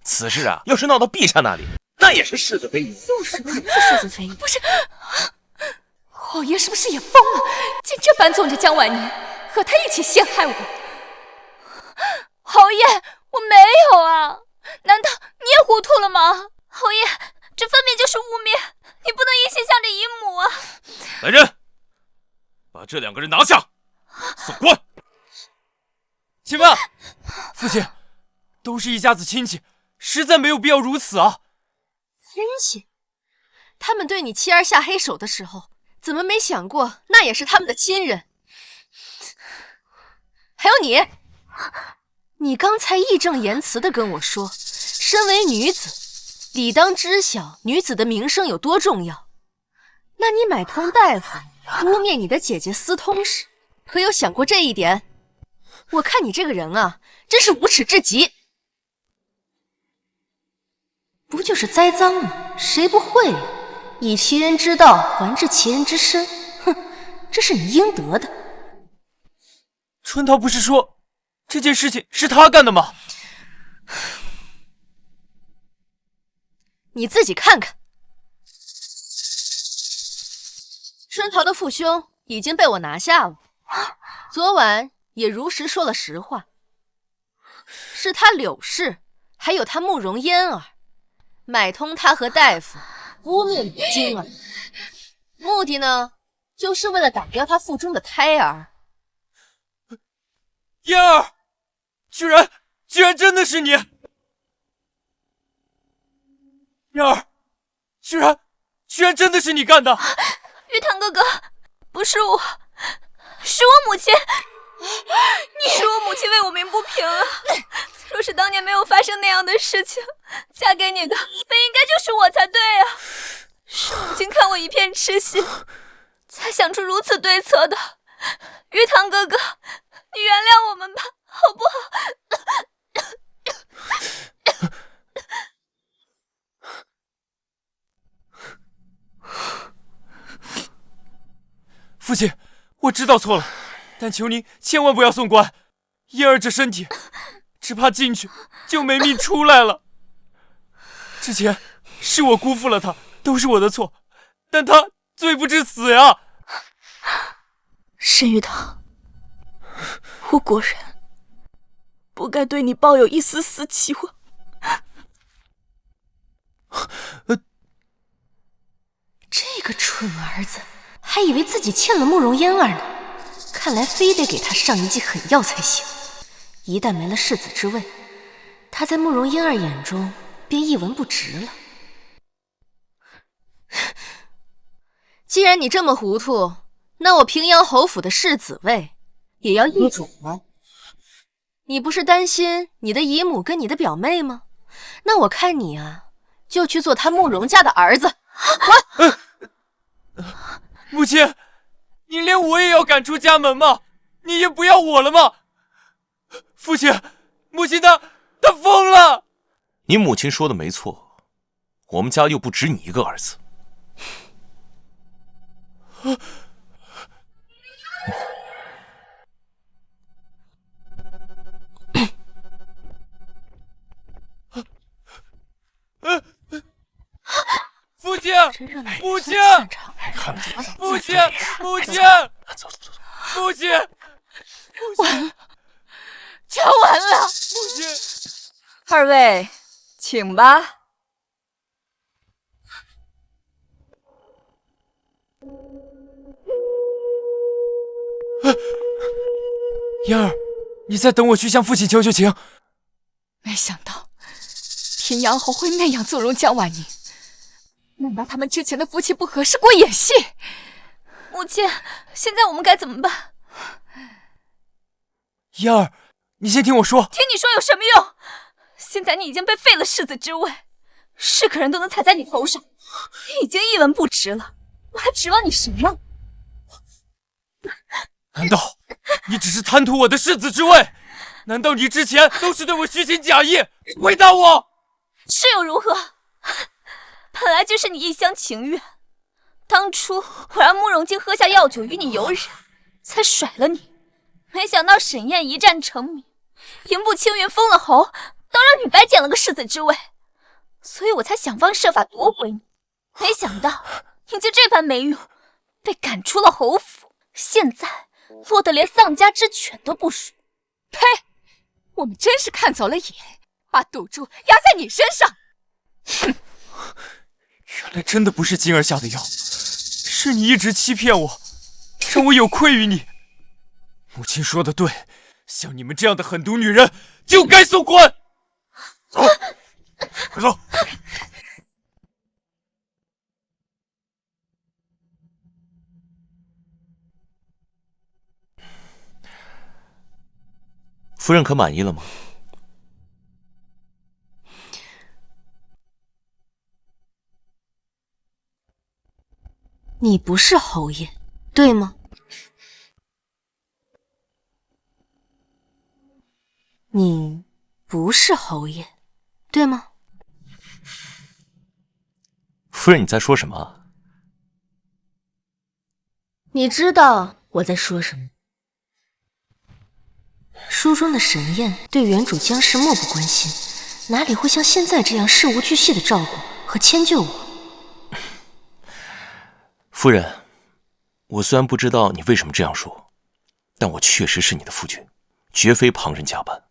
此事啊，要是闹到陛下那里，那也是世子妃。就是世子妃，不是，侯爷是不是也疯了？竟这般纵着江婉妮，和他一起陷害我。侯爷，我没有啊！难道你也糊涂了吗？侯爷，这分明就是污蔑，你不能一心向着姨母啊！来人，把这2个人拿下，送官。且慢，父亲，都是一家子亲戚，实在没有必要如此啊！分析？他们对你妻儿下黑手的时候，怎么没想过那也是他们的亲人？还有你，你刚才义正言辞地跟我说，身为女子，理当知晓女子的名声有多重要。那你买通大夫，污蔑你的姐姐私通时，可有想过这一点？我看你这个人啊，真是无耻至极。不就是栽赃吗？谁不会啊？以其人之道还治其人之身，哼，这是你应得的。春桃不是说这件事情是他干的吗？你自己看看，春桃的父兄已经被我拿下了，昨晚也如实说了实话，是他柳氏还有他慕容嫣儿买通他和大夫污蔑你晶儿，目的呢，就是为了打掉他腹中的胎儿。嫣儿，居然真的是你！嫣儿，居然真的是你干的！玉堂哥哥，不是我，是我母亲，是我母亲为我鸣不平啊！若是当年没有发生那样的事情，嫁给你的本应该就是我才对啊！是母亲看我一片痴心，才想出如此对策的。玉堂哥哥，你原谅我们吧，好不好？父亲，我知道错了，但求您千万不要送官。嫣儿这身体，只怕进去就没命出来了。之前是我辜负了他，都是我的错，但他罪不至死呀！沈玉堂，我果然不该对你抱有一丝丝期望。这个蠢儿子，还以为自己欠了慕容嫣儿呢，看来非得给他上一剂狠药才行。一旦没了世子之位，他在慕容嫣儿眼中便一文不值了。既然你这么糊涂，那我平阳侯府的世子位也要易主了。你不是担心你的姨母跟你的表妹吗？那我看你啊，就去做他慕容家的儿子。母亲，你连我也要赶出家门吗？你也不要我了吗？父亲，母亲他疯了！你母亲说的没错，我们家又不止你一个儿子。父亲，母亲，父亲，母亲，走，父亲，完了，全完了！母亲，二位，请吧。嫣儿，你再等我去向父亲求求情。没想到平阳侯会那样纵容江婉宁，难道他们之前的夫妻不和是过演戏？母亲，现在我们该怎么办？嫣儿，你先听我说。听你说有什么用？现在你已经被废了世子之位，是个人都能踩在你头上，你已经一文不值了，我还指望你什么？难道你只是贪图我的世子之位？难道你之前都是对我虚情假意？回答我！是又如何？本来就是你一厢情愿。当初我让慕容京喝下药酒与你有染，才甩了你。没想到沈燕一战成名，平步青云封了侯，倒让你白捡了个世子之位，所以我才想方设法夺回你。没想到你就这般没用，被赶出了侯府，现在落得连丧家之犬都不属。呸！我们真是看走了眼，把赌注压在你身上。哼，原来真的不是金儿下的药，是你一直欺骗我，让我有愧于你。母亲说的对，像你们这样的狠毒女人就该送官。走。快走！夫人可满意了吗？你不是侯爷，对吗？你不是侯爷，对吗？夫人，你在说什么？你知道我在说什么？书中的沈宴对原主江氏漠不关心，哪里会像现在这样事无巨细的照顾和迁就我？夫人，我虽然不知道你为什么这样说，但我确实是你的夫君，绝非旁人假扮。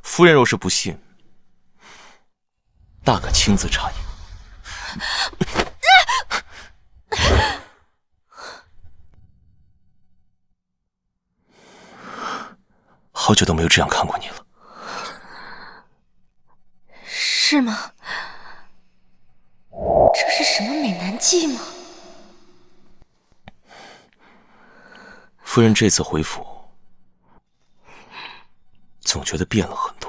夫人若是不信，大可亲自查验。好久都没有这样看过你了。是吗？这是什么美男计吗？夫人这次回府，总觉得变了很多。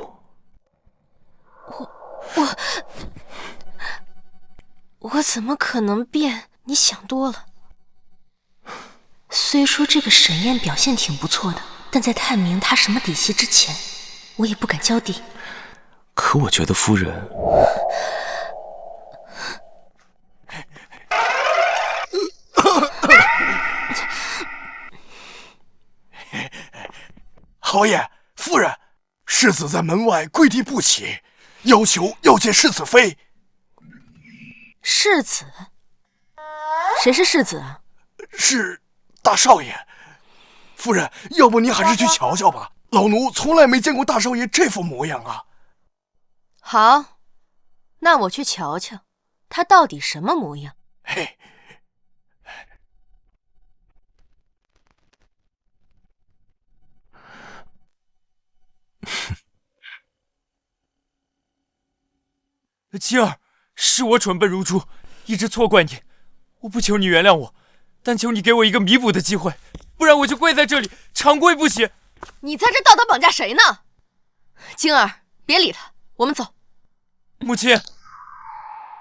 我怎么可能变？你想多了。虽说这个沈宴表现挺不错的，但在探明他什么底细之前，我也不敢交底。可我觉得夫人……侯爷、夫人，世子在门外跪地不起，要求要见世子妃。世子？谁是世子啊？是大少爷。夫人，要不您还是去瞧瞧吧，老奴从来没见过大少爷这副模样啊。好，那我去瞧瞧，他到底什么模样。嘿。青儿，是我蠢笨如猪，一直错怪你。我不求你原谅我，但求你给我一个弥补的机会，不然我就跪在这里长跪不起。你在这道德绑架谁呢？晶儿，别理他，我们走。母亲，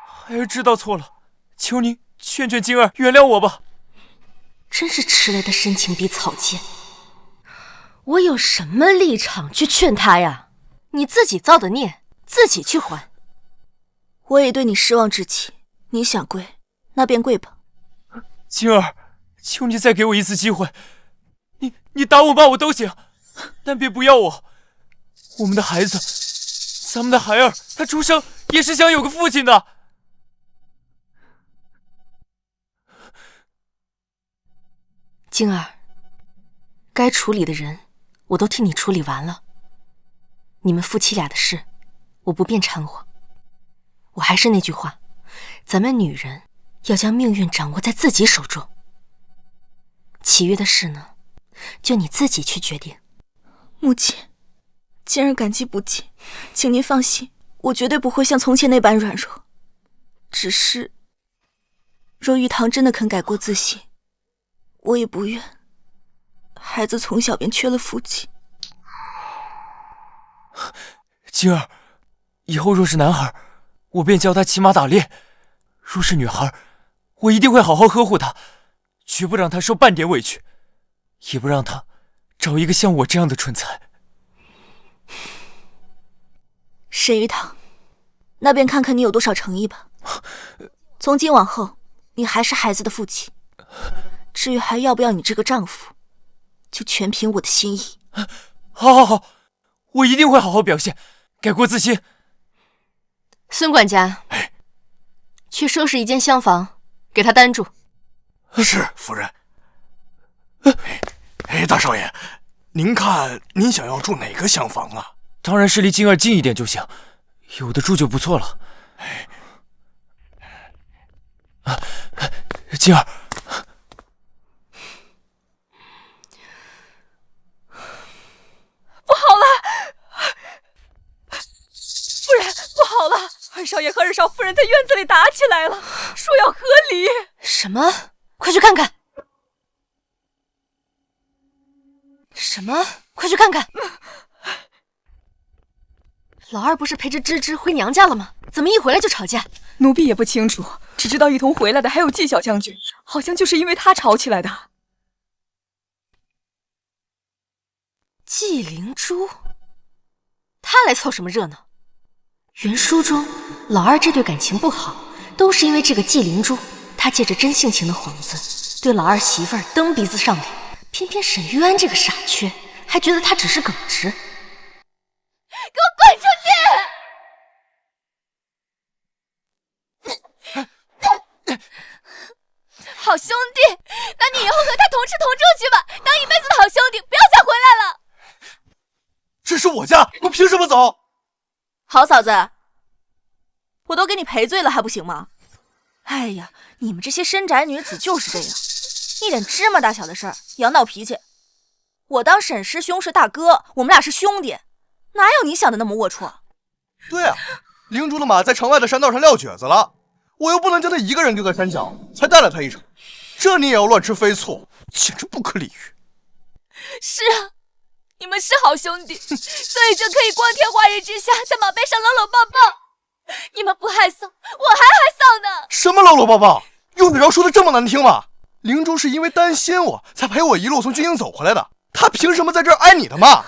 孩儿知道错了，求您劝劝晶儿原谅我吧。真是迟来的深情比草贱。我有什么立场去劝他呀？你自己造的孽，自己去还。我也对你失望至极，你想跪，那便跪吧。晶儿，求你再给我一次机会，你打我骂我都行，但别不要我。我们的孩子，咱们的孩儿，他出生也是想有个父亲的。晶儿，该处理的人我都替你处理完了，你们夫妻俩的事我不便掺和。我还是那句话，咱们女人要将命运掌握在自己手中，其余的事呢，就你自己去决定。母亲，今儿感激不尽，请您放心，我绝对不会像从前那般软弱。只是，若玉堂真的肯改过自新，我也不愿孩子从小便缺了父亲。晶儿，以后若是男孩，我便教他骑马打猎；若是女孩，我一定会好好呵护她，绝不让她受半点委屈，也不让她找一个像我这样的蠢材。沈玉堂，那便看看你有多少诚意吧。从今往后，你还是孩子的父亲，至于还要不要你这个丈夫，就全凭我的心意。好，我一定会好好表现，改过自新。孙管家，去收拾一间厢房，给他单住。是，夫人。大少爷，您看您想要住哪个厢房啊？当然是离晶儿近一点就行，有的住就不错了。晶儿，二少爷和二少夫人在院子里打起来了，说要和离。什么？快去看看！什么？快去看看！老二不是陪着芝芝回娘家了吗？怎么一回来就吵架？奴婢也不清楚，只知道一同回来的还有纪小将军，好像就是因为他吵起来的。纪灵珠，他来凑什么热闹？原书中，老二这对感情不好，都是因为这个纪灵珠。他借着真性情的幌子，对老二媳妇儿蹬鼻子上脸，偏偏沈玉安这个傻缺，还觉得他只是耿直。给我滚出去！好兄弟，那你以后和他同吃同住去吧，当一辈子的好兄弟，不要再回来了。这是我家，我凭什么走？好嫂子，我都给你赔罪了，还不行吗？哎呀，你们这些深宅女子就是这样，一点芝麻大小的事儿也要闹脾气。我当沈师兄是大哥，我们俩是兄弟，哪有你想的那么龌龊？对啊，灵珠的马在城外的山道上撂蹶子了，我又不能将他一个人丢在山脚，才带了他一程，这你也要乱吃飞醋，简直不可理喻。是啊，你们是好兄弟，所以就可以光天化日之下在马背上搂搂抱抱。你们不害臊，我还害臊呢。什么搂搂抱抱？用得着说的这么难听吗？灵珠是因为担心我才陪我一路从军营走回来的，他凭什么在这儿挨你的骂？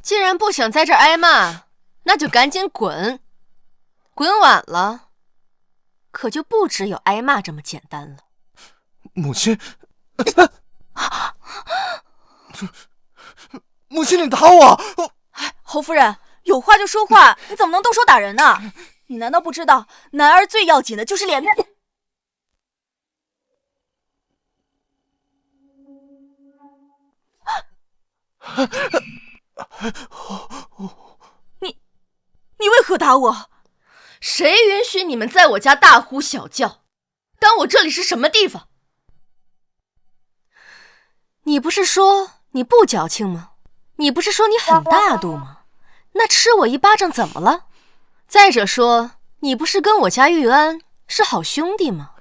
既然不想在这儿挨骂，那就赶紧滚！滚晚了，可就不只有挨骂这么简单了。母亲，母亲，你打我！侯夫人，有话就说话，你怎么能动手打人呢？你难道不知道，男儿最要紧的就是脸面？你为何打我？谁允许你们在我家大呼小叫？当我这里是什么地方？你不是说你不矫情吗？你不是说你很大度吗？那吃我一巴掌怎么了？再者说，你不是跟我家玉安是好兄弟吗？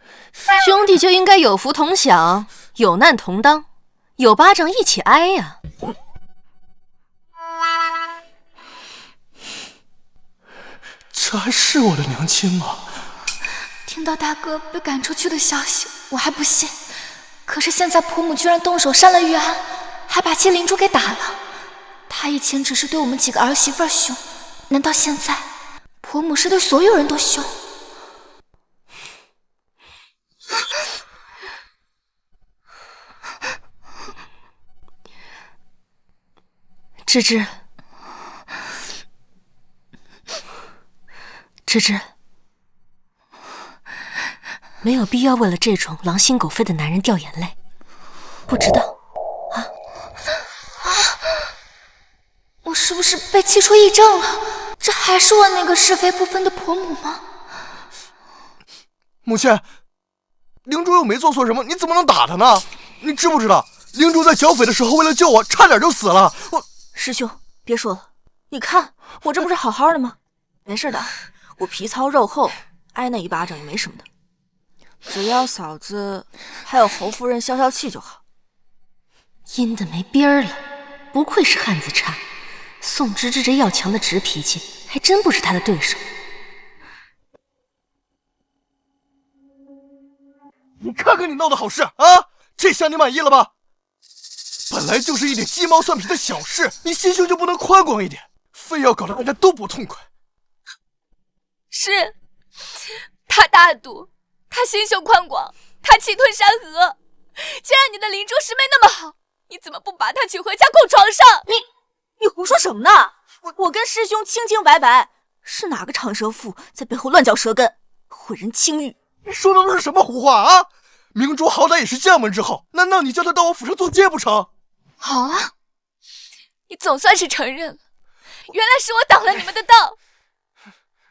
兄弟就应该有福同享，有难同当，有巴掌一起挨呀！这还是我的娘亲吗？听到大哥被赶出去的消息，我还不信。可是现在婆母居然动手杀了玉安，还把纪灵珠给打了。她以前只是对我们几个儿媳妇凶，难道现在婆母是对所有人都凶？芝芝，芝芝，没有必要为了这种狼心狗肺的男人掉眼泪。不知道我是不是被气出癔症了？这还是我那个是非不分的婆母吗？母亲，灵珠又没做错什么，你怎么能打她呢？你知不知道，灵珠在剿匪的时候为了救我，差点就死了。师兄，别说了，你看我这不是好好的吗？没事的，我皮糙肉厚，挨那一巴掌也没什么的。只要嫂子还有侯夫人消消气就好。阴的没边儿了，不愧是汉子差。宋芝芝这要强的直脾气，还真不是他的对手。你看看你闹的好事啊，这下你满意了吧？本来就是一点鸡毛蒜皮的小事，你心胸就不能宽广一点，非要搞得大家都不痛快。是，他大度，他心胸宽广，他气吞山河。既然你的灵珠师妹那么好，你怎么不把她娶回家供床上？你胡说什么呢？我跟师兄清清白白，是哪个长舌妇在背后乱嚼舌根，毁人清誉？你说的都是什么胡话啊？明珠好歹也是将门之后，难道你叫她到我府上做妾不成？好啊，你总算是承认了，原来是我挡了你们的道。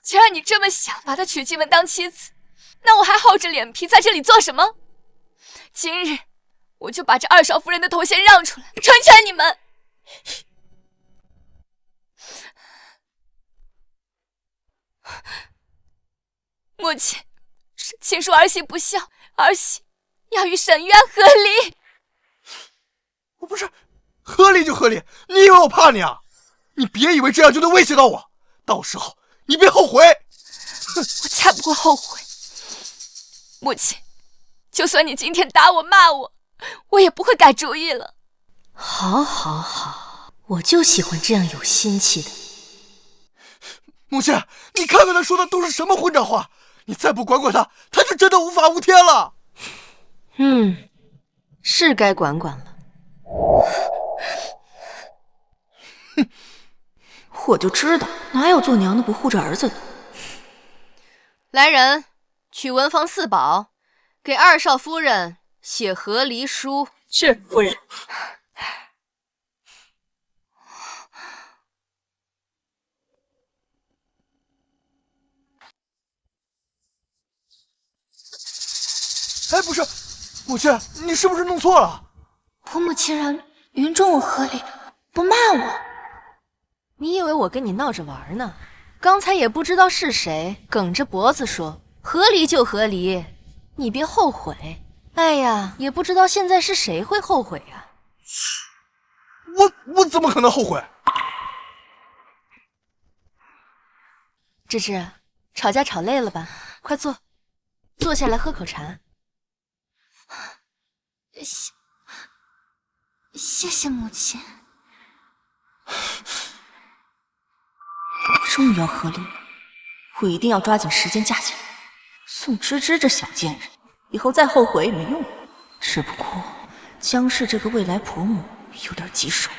既然你这么想把她娶进门当妻子，那我还厚着脸皮在这里做什么？今日我就把这二少夫人的头衔让出来，成全你们。母亲，请恕儿媳不孝，儿媳要与沈渊和离。我不是合理就合理，你以为我怕你啊？你别以为这样就能威胁到我，到时候你别后悔。我才不会后悔。母亲，就算你今天打我骂我，我也不会改主意了。好，好，好，我就喜欢这样有心气的。母亲，你看看他说的都是什么混账话！你再不管管他，他就真的无法无天了。是该管管了。哼，我就知道，哪有做娘的不护着儿子的。来人，取文房四宝，给二少夫人写和离书。是，夫人。哎，不是，母亲，你是不是弄错了？婆母竟然云中我合理，不骂我。你以为我跟你闹着玩呢？刚才也不知道是谁梗着脖子说合离就合离，你别后悔。哎呀，也不知道现在是谁会后悔呀。我怎么可能后悔？芝芝，吵架吵累了吧？快坐下来喝口茶。谢谢母亲。终于要和离了，我一定要抓紧时间嫁进来。宋芝芝这小贱人，以后再后悔也没用了。只不过江氏这个未来婆母有点棘手。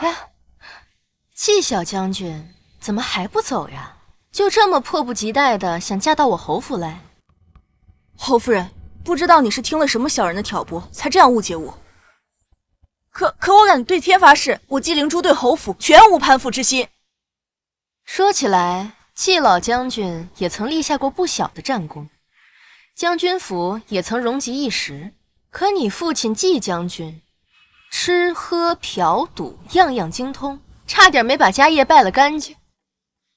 呀，季小将军怎么还不走呀？就这么迫不及待的想嫁到我侯府来？侯夫人，不知道你是听了什么小人的挑拨，才这样误解我。可我敢对天发誓，我纪灵珠对侯府全无攀附之心。说起来，季老将军也曾立下过不小的战功，将军府也曾荣极一时。可你父亲季将军，吃喝嫖赌样样精通，差点没把家业败了干净。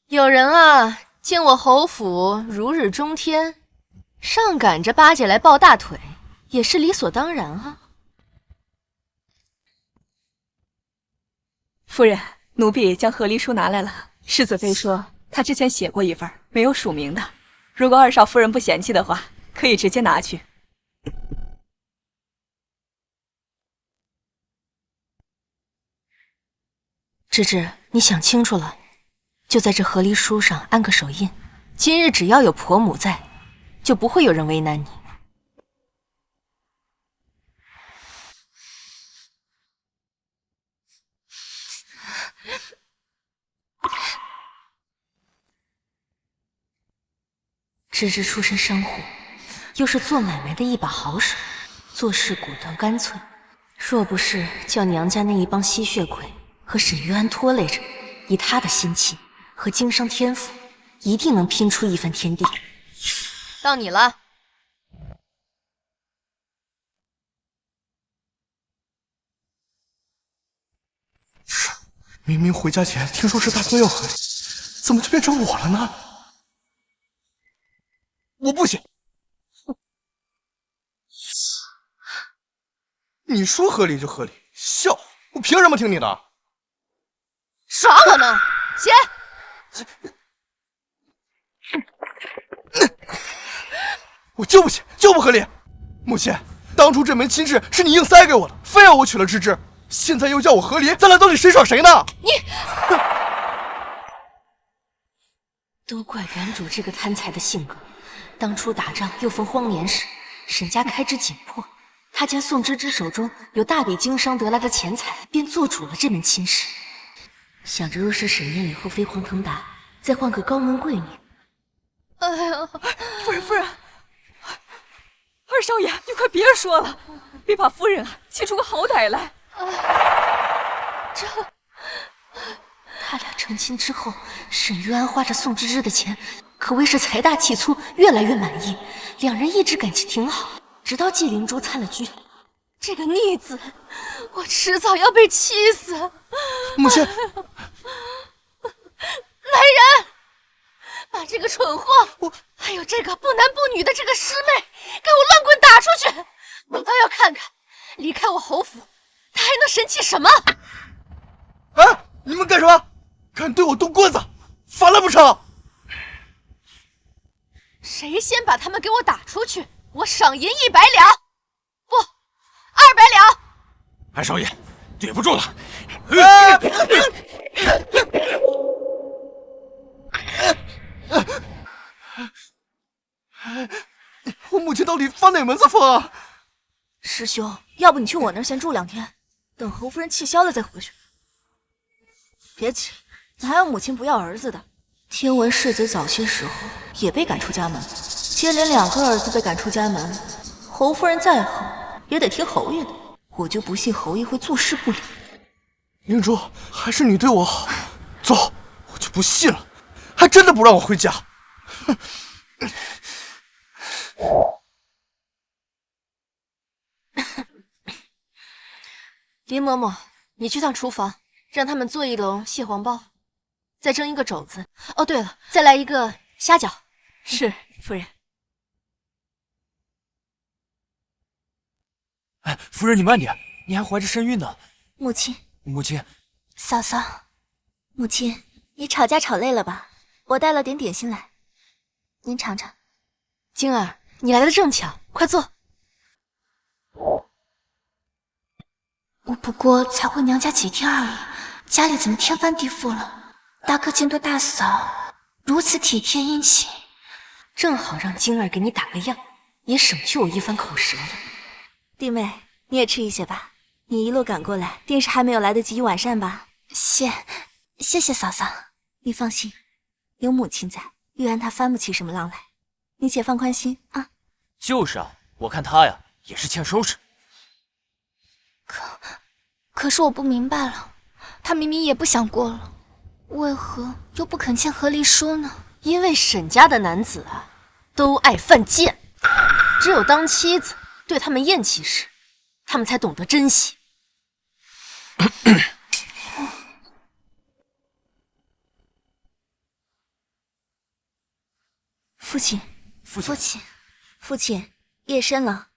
有人啊，见我侯府如日中天，上赶着巴结来抱大腿，也是理所当然啊。夫人，奴婢将和离书拿来了。世子妃说她之前写过一份，没有署名的。如果二少夫人不嫌弃的话，可以直接拿去。芝芝，你想清楚了，就在这和离书上安个手印。今日只要有婆母在，就不会有人为难你。芝芝出身商户，又是做买卖的一把好手，做事果断干脆。若不是叫娘家那一帮吸血鬼和沈玉安拖累着，以他的心气和经商天赋，一定能拼出一番天地。到你了。是，明明回家前听说是大哥要和离，怎么就变成我了呢？我不行！你说合理就合理，笑话！我凭什么听你的？耍我呢？写！我就不行，就不合理！母亲，当初这门亲事是你硬塞给我的，非要我娶了芝芝，现在又叫我和离，咱俩到底谁耍谁呢？你都怪原主这个贪财的性格。当初打仗又逢荒年时，沈家开支紧迫，他见宋芝芝手中有大笔经商得来的钱财，便做主了这门亲事。想着若是沈燕以后飞黄腾达，再换个高门贵女。哎呀，夫人，二少爷，你快别说了，别把夫人啊气出个好歹来。他俩成亲之后，沈玉安花着宋芝芝的钱，可谓是财大气粗，越来越满意。两人一直感情挺好，直到纪灵珠参了军。这个逆子，我迟早要被气死！母亲，来人，这个蠢货！还有这个不男不女的这个师妹，给我乱滚打出去！我倒要看看，离开我侯府，他还能神气什么？哎，你们干什么？敢对我动棍子，反了不成？谁先把他们给我打出去，我赏银100两，不，200两。安少爷，对不住了。我母亲到底发哪门子疯啊？师兄，要不你去我那儿先住2天，等侯夫人气消了再回去。别急，哪有母亲不要儿子的？听闻世子早些时候也被赶出家门，接连2个儿子被赶出家门，侯夫人再好也得听侯爷的。我就不信侯爷会坐视不理。明珠，还是你对我好。走，我就不信了，还真的不让我回家。哼！林嬷嬷，你去趟厨房，让他们做1笼蟹黄包，再蒸1个肘子。哦，对了，再来1个虾饺。是，夫人。哎，夫人你慢点，你还怀着身孕呢。母亲，母亲，嫂嫂，母亲，你吵架吵累了吧？我带了点点心来，您尝尝。晶儿，你来的正巧，快坐。我不过才回娘家几天而已，家里怎么天翻地覆了？大哥见到大嫂如此体贴殷勤，正好让晶儿给你打个样，也省去我一番口舌了。弟妹，你也吃一些吧。你一路赶过来，定是还没有来得及完善吧？谢谢嫂嫂。你放心，有母亲在，玉安她翻不起什么浪来，你且放宽心啊。就是啊，我看他呀也是欠收拾。可是我不明白了，他明明也不想过了，为何又不肯签和离书呢？因为沈家的男子啊，都爱犯贱，只有当妻子对他们厌弃时，他们才懂得珍惜。父亲，父亲，夜深了，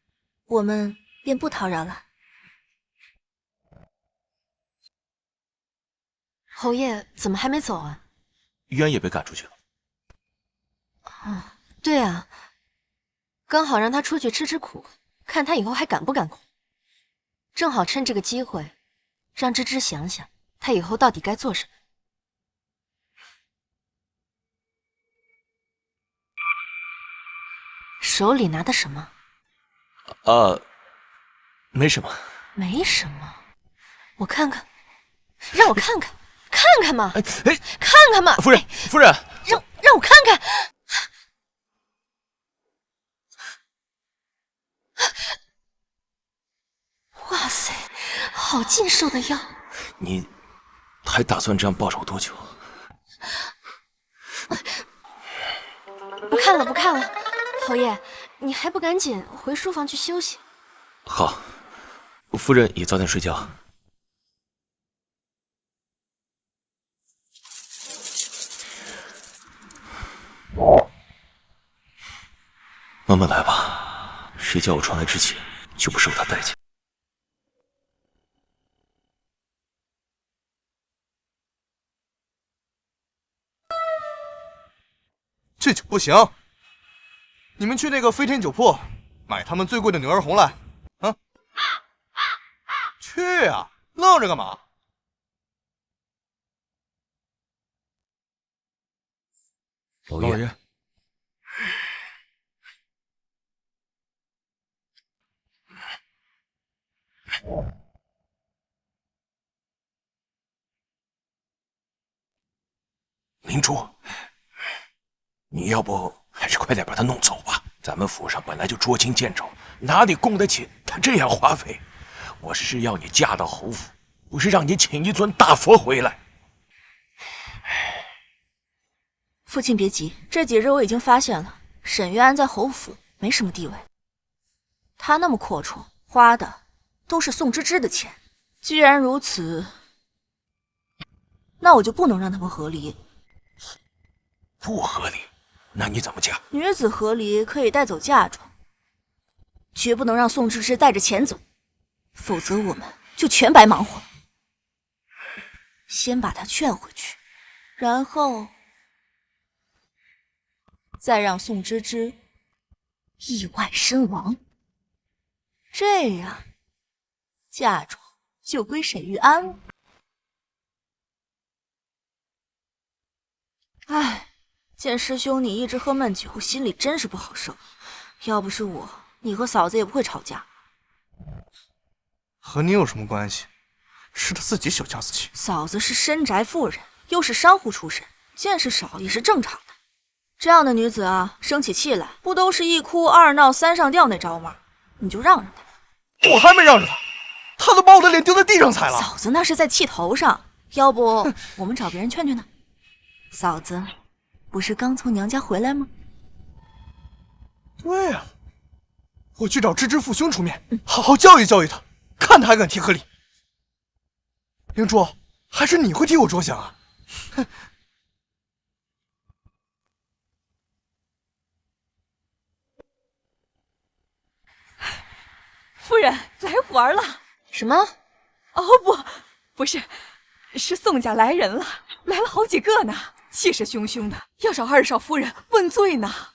我们便不叨扰了。侯爷怎么还没走啊？玉安也被赶出去了。对啊，刚好让他出去吃吃苦，看他以后还敢不敢哭。正好趁这个机会，让芝芝想想他以后到底该做什么。手里拿的什么？没什么。没什么，我看看，让我看看，看看嘛，看看嘛，夫人，夫人，让我看看。哇塞，好劲手的药！你还打算这样报仇多久？不看了，不看了，侯爷，你还不赶紧回书房去休息？好，夫人也早点睡觉。慢慢来吧，谁叫我传来之前就不受他待见。这酒不行，你们去那个飞天酒铺买他们最贵的牛儿红来。啊，去啊，愣着干嘛？老爷，明珠，你要不还是快点把他弄走吧。咱们府上本来就捉襟见肘，哪里供得起他这样花费？我是要你嫁到侯府，不是让你请一尊大佛回来。父亲别急，这几日我已经发现了，沈玉安在侯府没什么地位。他那么阔绰，花的都是宋芝芝的钱。既然如此，那我就不能让他们和离。不合理，那你怎么嫁？女子合离可以带走嫁妆，绝不能让宋芝芝带着钱走，否则我们就全白忙活。先把她劝回去，然后再让宋芝芝意外身亡，这样嫁妆就归沈玉安了。唉，见师兄你一直喝闷酒，心里真是不好受。要不是我，你和嫂子也不会吵架。和你有什么关系？是他自己小家子气。嫂子是深宅妇人，又是商户出身，见识少也是正常的。这样的女子啊，生起气来不都是一哭二闹三上吊那招吗？你就让着她。我还没让着他，他都把我的脸丢在地上踩了。嫂子那是在气头上，要不我们找别人劝劝呢？嫂子，不是刚从娘家回来吗？对啊，我去找芝芝父兄出面，好好教育教育他，看他还敢提合理。灵珠，还是你会替我着想啊？哼。夫人来玩了。什么？哦不是，是宋家来人了，来了好几个呢，气势汹汹的，要找二少夫人问罪呢。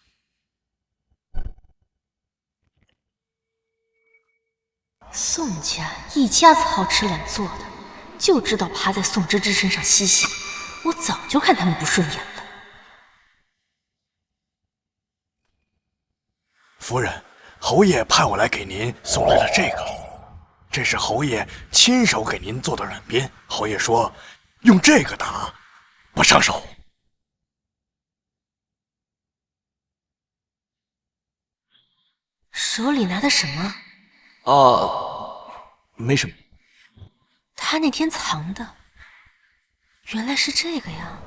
宋家一家子好吃懒做的，就知道趴在宋芝芝身上嬉戏，我早就看他们不顺眼了。夫人，侯爷派我来给您送来了这个，这是侯爷亲手给您做的软鞭。侯爷说，用这个打不伤手。手里拿的什么？没什么。他那天藏的，原来是这个呀！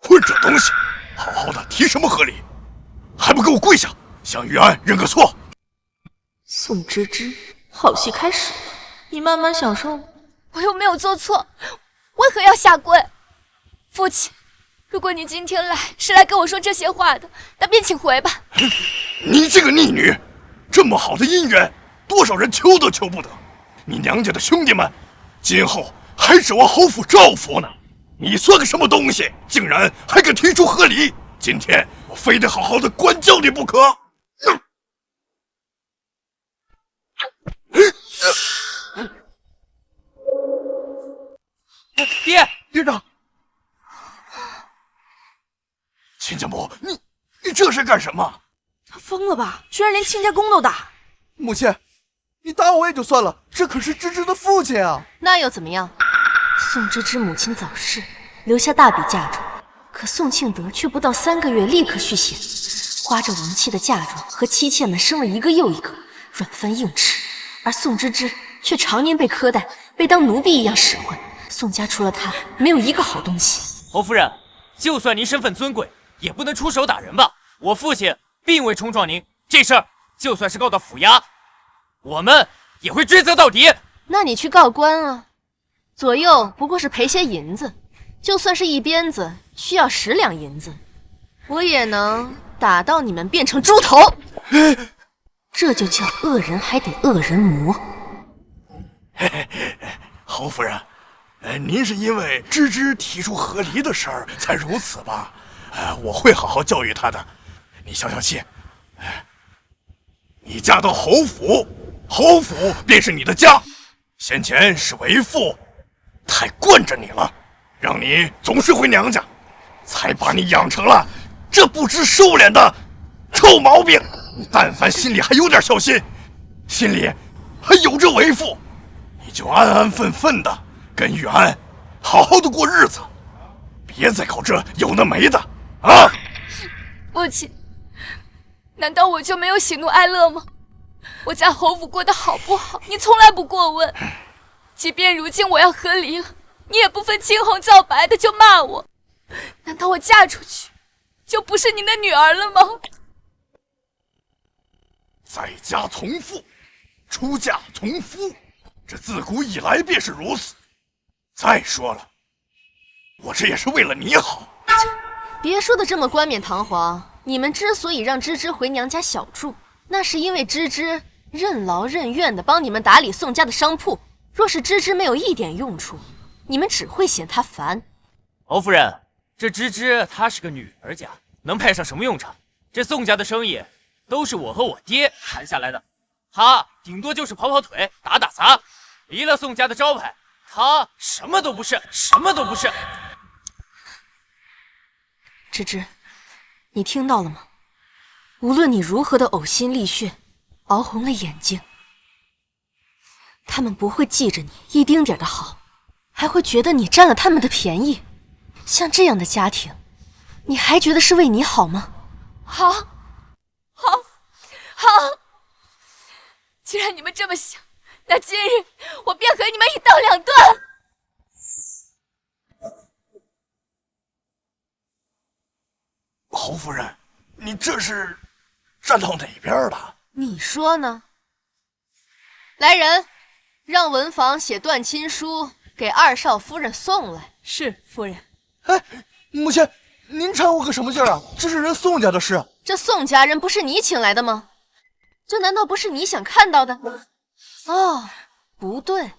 混账东西，好好的提什么合理，还不给我跪下，向玉安认个错！宋芝芝，好戏开始了，你慢慢享受。我又没有做错，为何要下跪？父亲，如果你今天来是来跟我说这些话的，那便请回吧。你这个逆女，这么好的姻缘，多少人求都求不得。你娘家的兄弟们，今后还指望侯府照拂呢。你算个什么东西，竟然还敢提出和离！今天我非得好好的管教你不可！爹，队长，亲家母，你这是干什么？他疯了吧？居然连亲家公都打！母亲，你打我也就算了，这可是芝芝的父亲啊！那又怎么样？宋芝芝母亲早逝，留下大笔嫁妆，可宋庆德却不到3个月立刻续弦，花着亡妻的嫁妆和妻妾们生了一个又一个，软饭硬吃，而宋芝芝却常年被苛待，被当奴婢一样使唤。宋家除了她，没有一个好东西。侯夫人，就算您身份尊贵，也不能出手打人吧？我父亲并未冲撞您，这事儿就算是告到府衙，我们也会追责到底。那你去告官啊，左右不过是赔些银子，就算是一鞭子需要10两银子，我也能打到你们变成猪头。这就叫恶人还得恶人磨。侯夫人，您是因为芝芝提出和离的事儿才如此吧？我会好好教育她的。你消消气。你嫁到侯府，侯府便是你的家。先前是为父太惯着你了，让你总是回娘家，才把你养成了这不知收敛的臭毛病。你但凡心里还有点孝心，心里还有着为父，你就安安分分的跟玉安好好的过日子，别再搞这有的没的啊！父亲，难道我就没有喜怒哀乐吗？我家侯府过得好不好，你从来不过问。即便如今我要和离了，你也不分青红皂白的就骂我。难道我嫁出去就不是你的女儿了吗？在家从父，出嫁从夫，这自古以来便是如此。再说了，我这也是为了你好。别说的这么冠冕堂皇。你们之所以让芝芝回娘家小住，那是因为芝芝任劳任怨的帮你们打理宋家的商铺。若是芝芝没有一点用处，你们只会嫌她烦。侯夫人，这芝芝她是个女儿家，能派上什么用场？这宋家的生意都是我和我爹谈下来的，她顶多就是跑跑腿、打打杂，离了宋家的招牌，她什么都不是，什么都不是。芝芝，你听到了吗？无论你如何的呕心沥血，熬红了眼睛，他们不会记着你一丁点的好，还会觉得你占了他们的便宜。像这样的家庭，你还觉得是为你好吗？好，既然你们这么想，那今日我便和你们一刀两断。侯夫人，你这是站到哪边了？你说呢？来人，让文房写断亲书给二少夫人送来。是夫人。哎，母亲，您掺和个什么劲儿啊？这是人宋家的事。这宋家人不是你请来的吗？这难道不是你想看到的？哦，不对，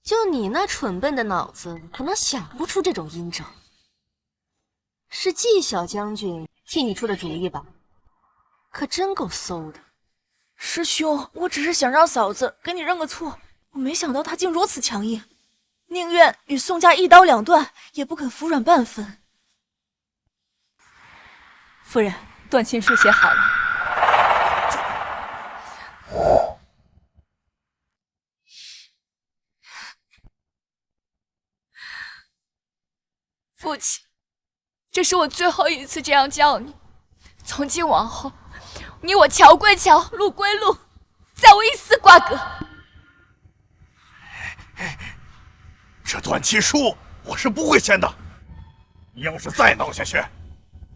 就你那蠢笨的脑子，可能想不出这种阴招。是季小将军替你出的主意吧？可真够馊的。师兄，我只是想让嫂子给你认个错，我没想到她竟如此强硬，宁愿与宋家一刀两断，也不肯服软半分。夫人，断亲书写好了。父亲，这是我最后一次这样叫你，从今往后，你我桥归桥，路归路，再无一丝瓜葛。这断亲书我是不会签的，你要是再闹下去，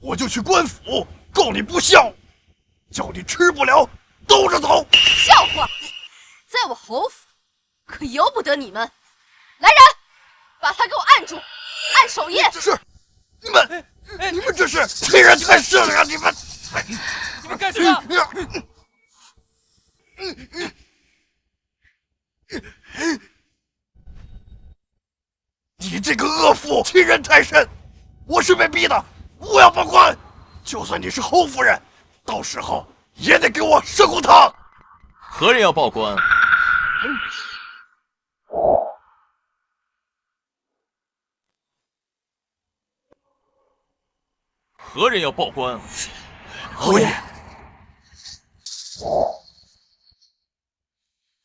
我就去官府告你不孝，叫你吃不了兜着走。笑话，在我侯府可由不得你们。来人，把他给我按住，按手印。是，你们这是欺人太甚了！你们干什么？你这个恶妇，欺人太甚！我是被逼的，我要报官。就算你是侯夫人，到时候也得给我摄骨汤。何人要报官？何人要报官？侯爷，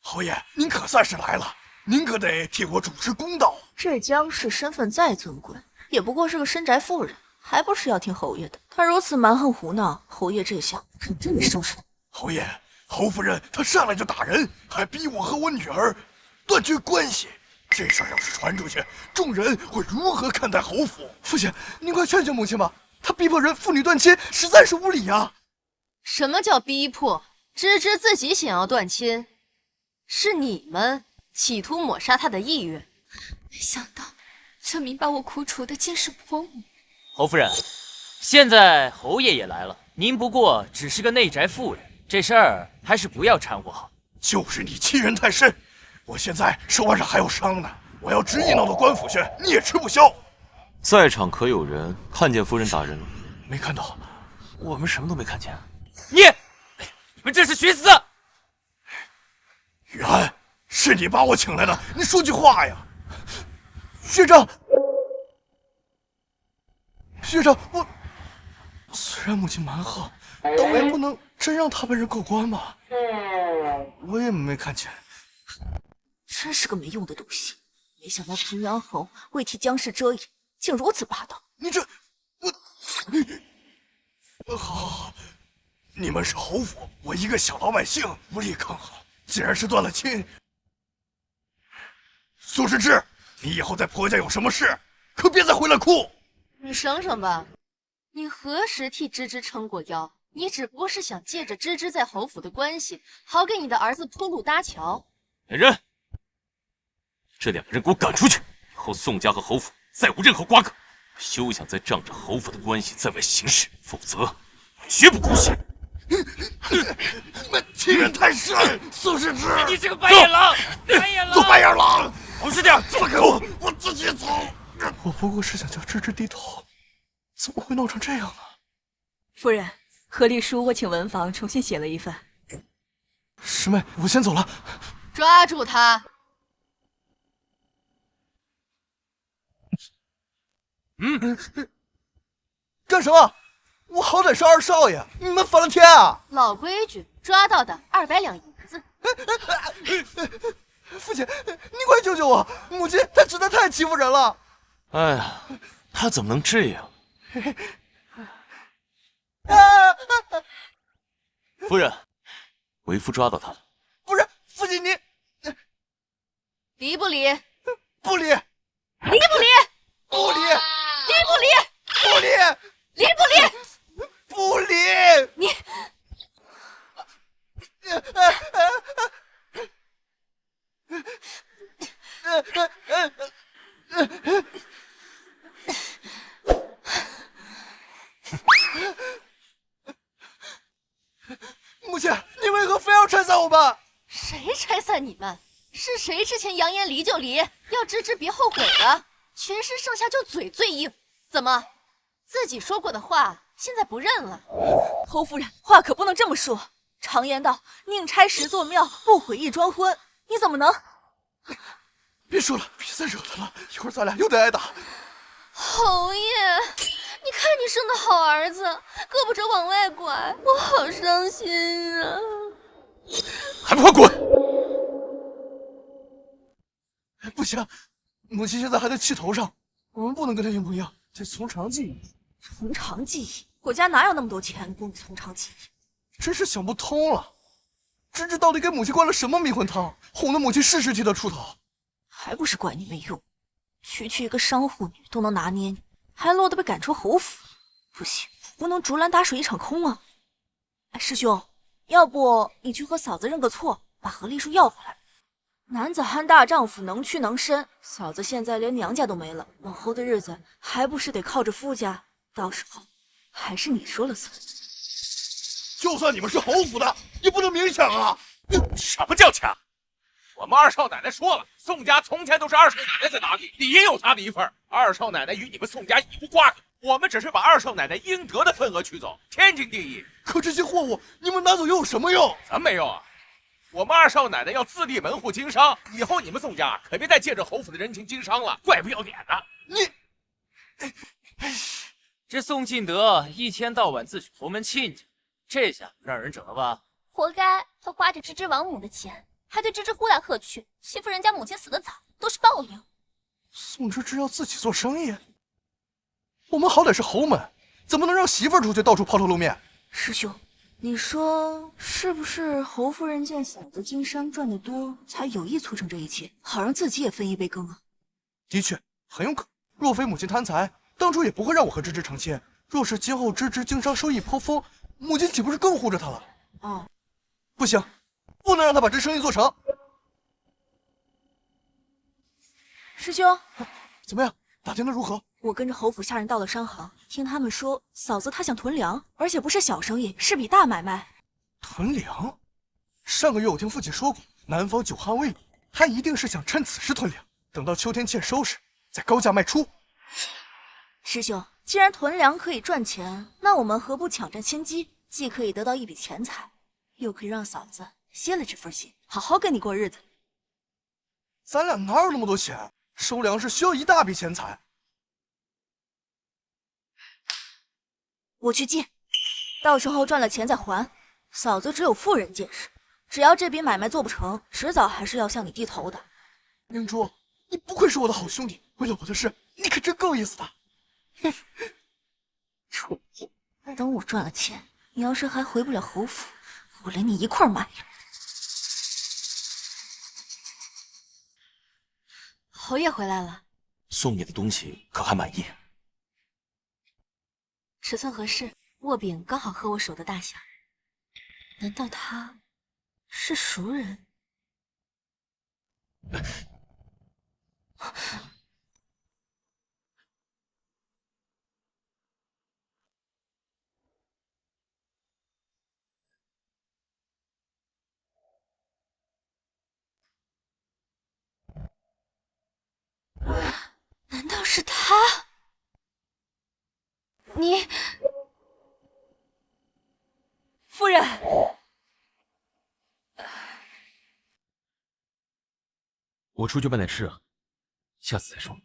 侯爷，您可算是来了，您可得替我主持公道。这江氏身份再尊贵，也不过是个深宅妇人，还不是要听侯爷的。她如此蛮横胡闹，侯爷这下肯定得收拾她。侯爷，侯夫人她上来就打人，还逼我和我女儿断绝关系。这事儿要是传出去，众人会如何看待侯府？父亲，您快劝劝母亲吧，她逼迫人父女断亲，实在是无理啊！什么叫逼迫？芝芝自己想要断亲，是你们企图抹杀她的意愿。没想到村民把我苦楚的竟是婆母。侯夫人，现在侯爷也来了，您不过只是个内宅妇人，这事儿还是不要掺和好。就是你欺人太甚，我现在手腕上还有伤呢，我要执意闹到官府去，你也吃不消。在场可有人看见夫人打人了？没看到，我们什么都没看见。你们这是寻死！雨安，是你把我请来的，你说句话呀！学长，我虽然母亲蛮横，但我也不能真让他们人过关吧？我也没看见。真是个没用的东西！没想到平阳侯为替江氏遮掩，竟如此霸道。你这，好，你们是侯府，我一个小老百姓无力抗衡。既然是断了亲，苏世志，你以后在婆家有什么事，可别再回来哭。你省省吧，你何时替芝芝撑过腰？你只不过是想借着芝芝在侯府的关系，好给你的儿子铺路搭桥。来人，这两个人给我赶出去！以后宋家和侯府再无任何瓜葛。休想再仗着侯府的关系在外行事，否则绝不姑息！你们欺人太甚！苏世之，你这个白眼狼！白眼狼！做白眼狼！老实点！放开我，我自己走。我不过是想叫芝芝低头，怎么会闹成这样呢？夫人，和丽书我请文房重新写了一份。师妹，我先走了。抓住他！干什么？我好歹是二少爷，你们反了天啊！老规矩，抓到的200两银子。父亲，你快救救我！母亲她实在太欺负人了。哎呀，他怎么能这样？夫人，为夫抓到他了。不是，父亲你离不离？不理，离不离？不理，离不离？不理，离不离？不理。你母亲，你为何非要拆散我们？谁拆散你们？是谁之前扬言离就离，要芝芝别后悔的？全身上下就嘴最硬，怎么自己说过的话现在不认了？侯夫人，话可不能这么说。常言道，宁拆十座庙，不毁一桩婚。你怎么能？别说了，别再惹他了，一会儿咱俩又得挨打。侯爷，你看你生的好儿子，胳膊肘往外拐，我好伤心啊！还不快滚！不行，母亲现在还在气头上，我们不能跟她一模一样，得从长计议。从长计议？我家哪有那么多钱供你从长计议？真是想不通了，芝芝到底给母亲灌了什么迷魂汤，哄得母亲事事替她出头？还不是怪你没用，区一个商户女都能拿捏你，还落得被赶出侯府。不行，不能竹篮打水一场空啊！哎，师兄，要不你去和嫂子认个错，把何丽书要回来。男子汉大丈夫，能屈能伸。嫂子现在连娘家都没了，往后的日子还不是得靠着夫家？到时候还是你说了算。就算你们是侯府的，也不能明抢啊！什么叫抢？我们二少奶奶说了，宋家从前都是二少奶奶在打理，理应有她的一份。二少奶奶与你们宋家一无瓜葛，我们只是把二少奶奶应得的份额取走，天经地义。可这些货物你们拿走又有什么用？咱没用啊！我们二少奶奶要自立门户经商，以后你们宋家可别再借着侯府的人情经商了，怪不要脸的。你，这宋敬德一天到晚自诩侯门亲家，这下让人整了吧？活该，他花着芝芝王母的钱，还对芝芝呼来喝去，欺负人家母亲死得早，都是报应。宋芝芝要自己做生意，我们好歹是侯门，怎么能让媳妇儿出去到处抛头露面？师兄，你说是不是侯夫人见嫂子经商赚得多，才有意促成这一切，好让自己也分一杯羹啊？的确很有可能。若非母亲贪财，当初也不会让我和芝芝成亲。若是今后芝芝经商收益颇丰，母亲岂不是更护着她了？哦，不行，不能让她把这生意做成。师兄，怎么样？打听的如何？我跟着侯府下人到了商行，听他们说，嫂子她想囤粮，而且不是小生意，是笔大买卖。囤粮？上个月我听父亲说过，南方久旱未雨，他一定是想趁此时囤粮，等到秋天欠收时，再高价卖出。师兄，既然囤粮可以赚钱，那我们何不抢占先机？既可以得到一笔钱财，又可以让嫂子歇了这份心，好好跟你过日子。咱俩哪有那么多钱？收粮食需要一大笔钱财。我去借，到时候赚了钱再还。嫂子只有妇人见识，只要这笔买卖做不成，迟早还是要向你低头的。明珠，你不愧是我的好兄弟，为了我的事，你可真够意思的。蠢货！等我赚了钱，你要是还回不了侯府，我连你一块埋了。侯爷回来了，送你的东西可还满意？尺寸合适，握柄刚好和我手的大小。难道他是熟人？要是他，你夫人，我出去办点事啊，下次再说。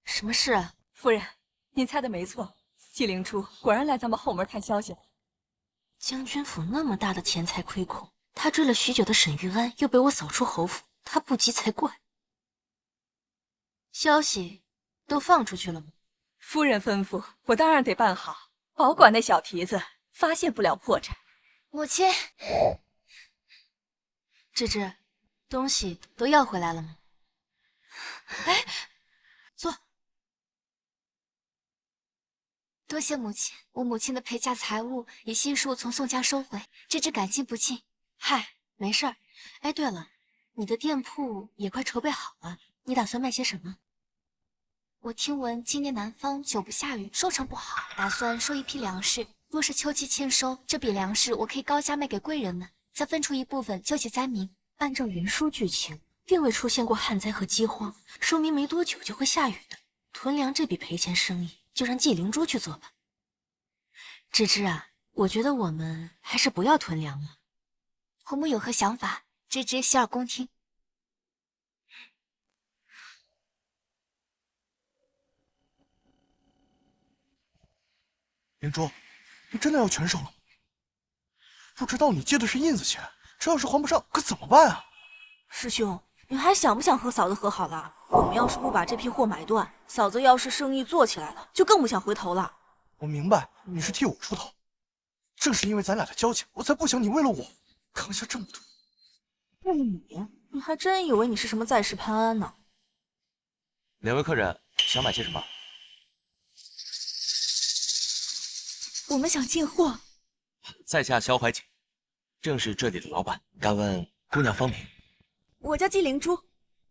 什么事啊？夫人，您猜的没错，纪灵珠果然来咱们后门探消息了。将军府那么大的钱财亏空，他追了许久的沈玉安又被我扫出侯府，他不急才怪。消息都放出去了吗？夫人吩咐，我当然得办好，保管那小蹄子发现不了破绽。母亲，芝芝，东西都要回来了吗？哎，坐。多谢母亲，我母亲的陪嫁财物已悉数从宋家收回，芝芝感激不尽。嗨，没事儿。哎，对了，你的店铺也快筹备好了，你打算卖些什么？我听闻今年南方久不下雨，收成不好，打算收一批粮食。若是秋季欠收，这笔粮食我可以高价卖给贵人们，再分出一部分救济灾民。按照原书剧情，并未出现过旱灾和饥荒，说明没多久就会下雨的。囤粮这笔赔钱生意，就让纪灵珠去做吧。芝芝啊，我觉得我们还是不要囤粮了。婆母有何想法？芝芝洗耳恭听。灵珠，你真的要全收了吗？不知道你借的是印子钱，这要是还不上，可怎么办啊？师兄，你还想不想和嫂子和好了？我们要是不把这批货买断，嫂子要是生意做起来了，就更不想回头了。我明白你是替我出头，正是因为咱俩的交情，我才不想你为了我扛下这么多。为了你还真以为你是什么在世潘安呢？两位客人想买些什么？我们想进货。在下萧怀瑾，正是这里的老板。敢问姑娘芳名？我叫纪灵珠。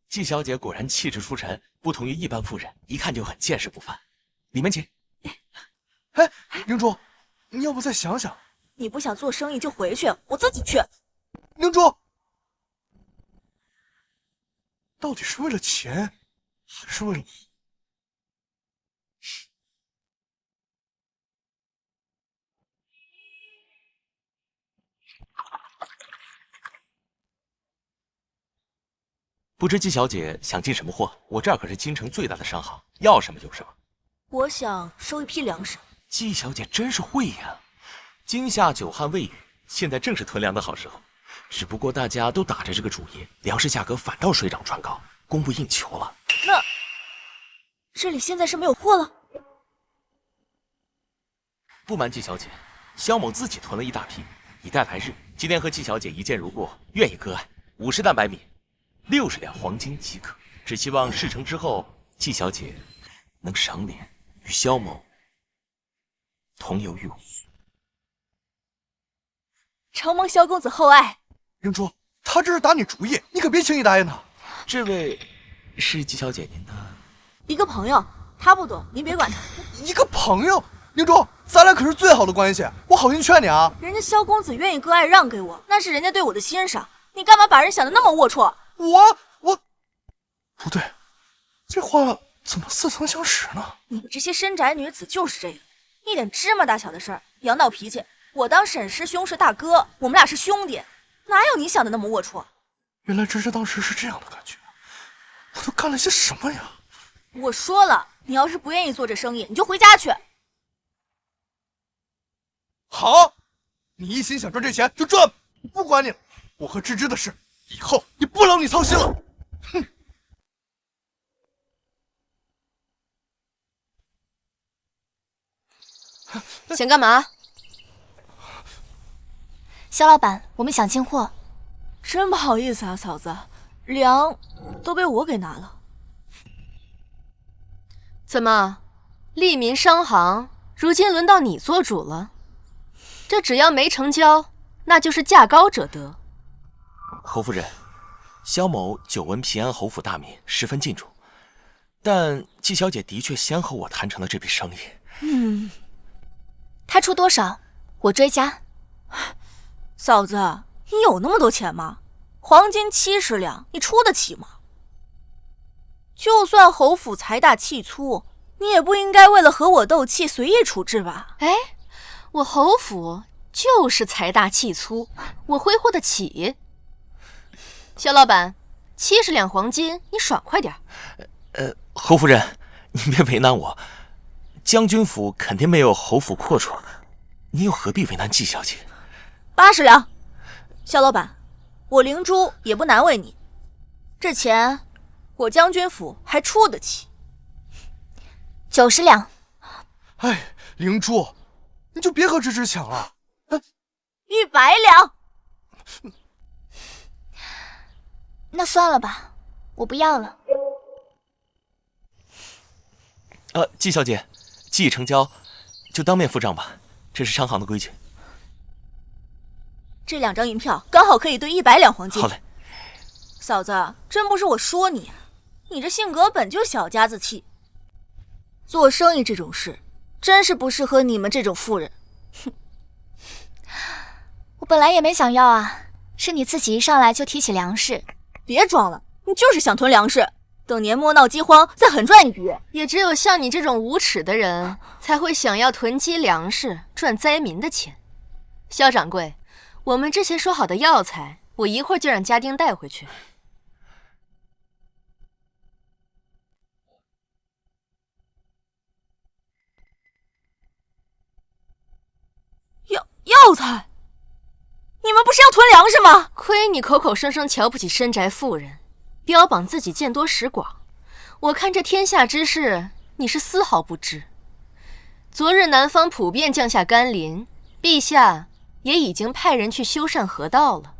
纪小姐果然气质出尘，不同于一般妇人，一看就很见识不凡。里面请。哎，灵珠，你要不再想想？你不想做生意就回去，我自己去。灵珠，到底是为了钱，还是为了我？不知纪小姐想进什么货？我这儿可是京城最大的商行，要什么有什么。我想收一批粮食。纪小姐真是会呀！今夏久旱未雨，现在正是囤粮的好时候。只不过大家都打着这个主意，粮食价格反倒水涨船高，供不应求了。那这里现在是没有货了？不瞒纪小姐，萧某自己囤了一大批，以待来日。今天和纪小姐一见如故，愿意割爱50担白米，60两黄金即可。只希望事成之后，纪小姐能赏脸，与萧某同游玉扈。承蒙萧公子厚爱。灵珠，他这是打你主意，你可别轻易答应他。这位是纪小姐您的一个朋友，他不懂，您别管他。一个朋友，灵珠，咱俩可是最好的关系，我好心劝你啊。人家萧公子愿意割爱让给我，那是人家对我的欣赏，你干嘛把人想得那么龌龊？我不对，这话怎么似曾相识呢？你们这些深宅女子就是这样，一点芝麻大小的事儿也要闹脾气。我当沈师兄是大哥，我们俩是兄弟，哪有你想的那么龌龊？原来芝芝当时是这样的感觉，我都干了些什么呀？我说了，你要是不愿意做这生意，你就回家去。好，你一心想赚这钱就赚，不管你了。我和芝芝的事，以后也不劳你操心了。哼。想干嘛？萧老板，我们想进货。真不好意思啊，嫂子，粮都被我给拿了。怎么，利民商行如今轮到你做主了？这只要没成交，那就是价高者得。侯夫人，萧某久闻平安侯府大名，十分敬重，但纪小姐的确先和我谈成了这笔生意。他出多少，我追加。嫂子，你有那么多钱吗？黄金70两，你出得起吗？就算侯府财大气粗，你也不应该为了和我斗气随意处置吧？哎，我侯府就是财大气粗，我挥霍得起。肖老板，70两黄金，你爽快点。侯夫人，您别为难我，将军府肯定没有侯府阔绰，您又何必为难季小姐？80两，肖老板，我灵珠也不难为你，这钱我将军府还出得起。90两。哎，灵珠，你就别和芝芝抢了。100两。那算了吧，我不要了。季小姐，既已成交，就当面付账吧，这是商行的规矩。这2张银票刚好可以兑100两黄金。好嘞。嫂子，真不是我说你，你这性格本就小家子气，做生意这种事真是不适合你们这种妇人。哼，我本来也没想要啊，是你自己一上来就提起粮食。别装了，你就是想囤粮食，等年末闹饥荒再狠赚一笔。也只有像你这种无耻的人才会想要囤积粮食赚灾民的钱。肖掌柜，我们之前说好的药材，我一会儿就让家丁带回去。药材？你们不是要囤粮食吗？亏你口口声声瞧不起深宅妇人，标榜自己见多识广，我看这天下之事你是丝毫不知。昨日南方普遍降下甘霖，陛下也已经派人去修缮河道了，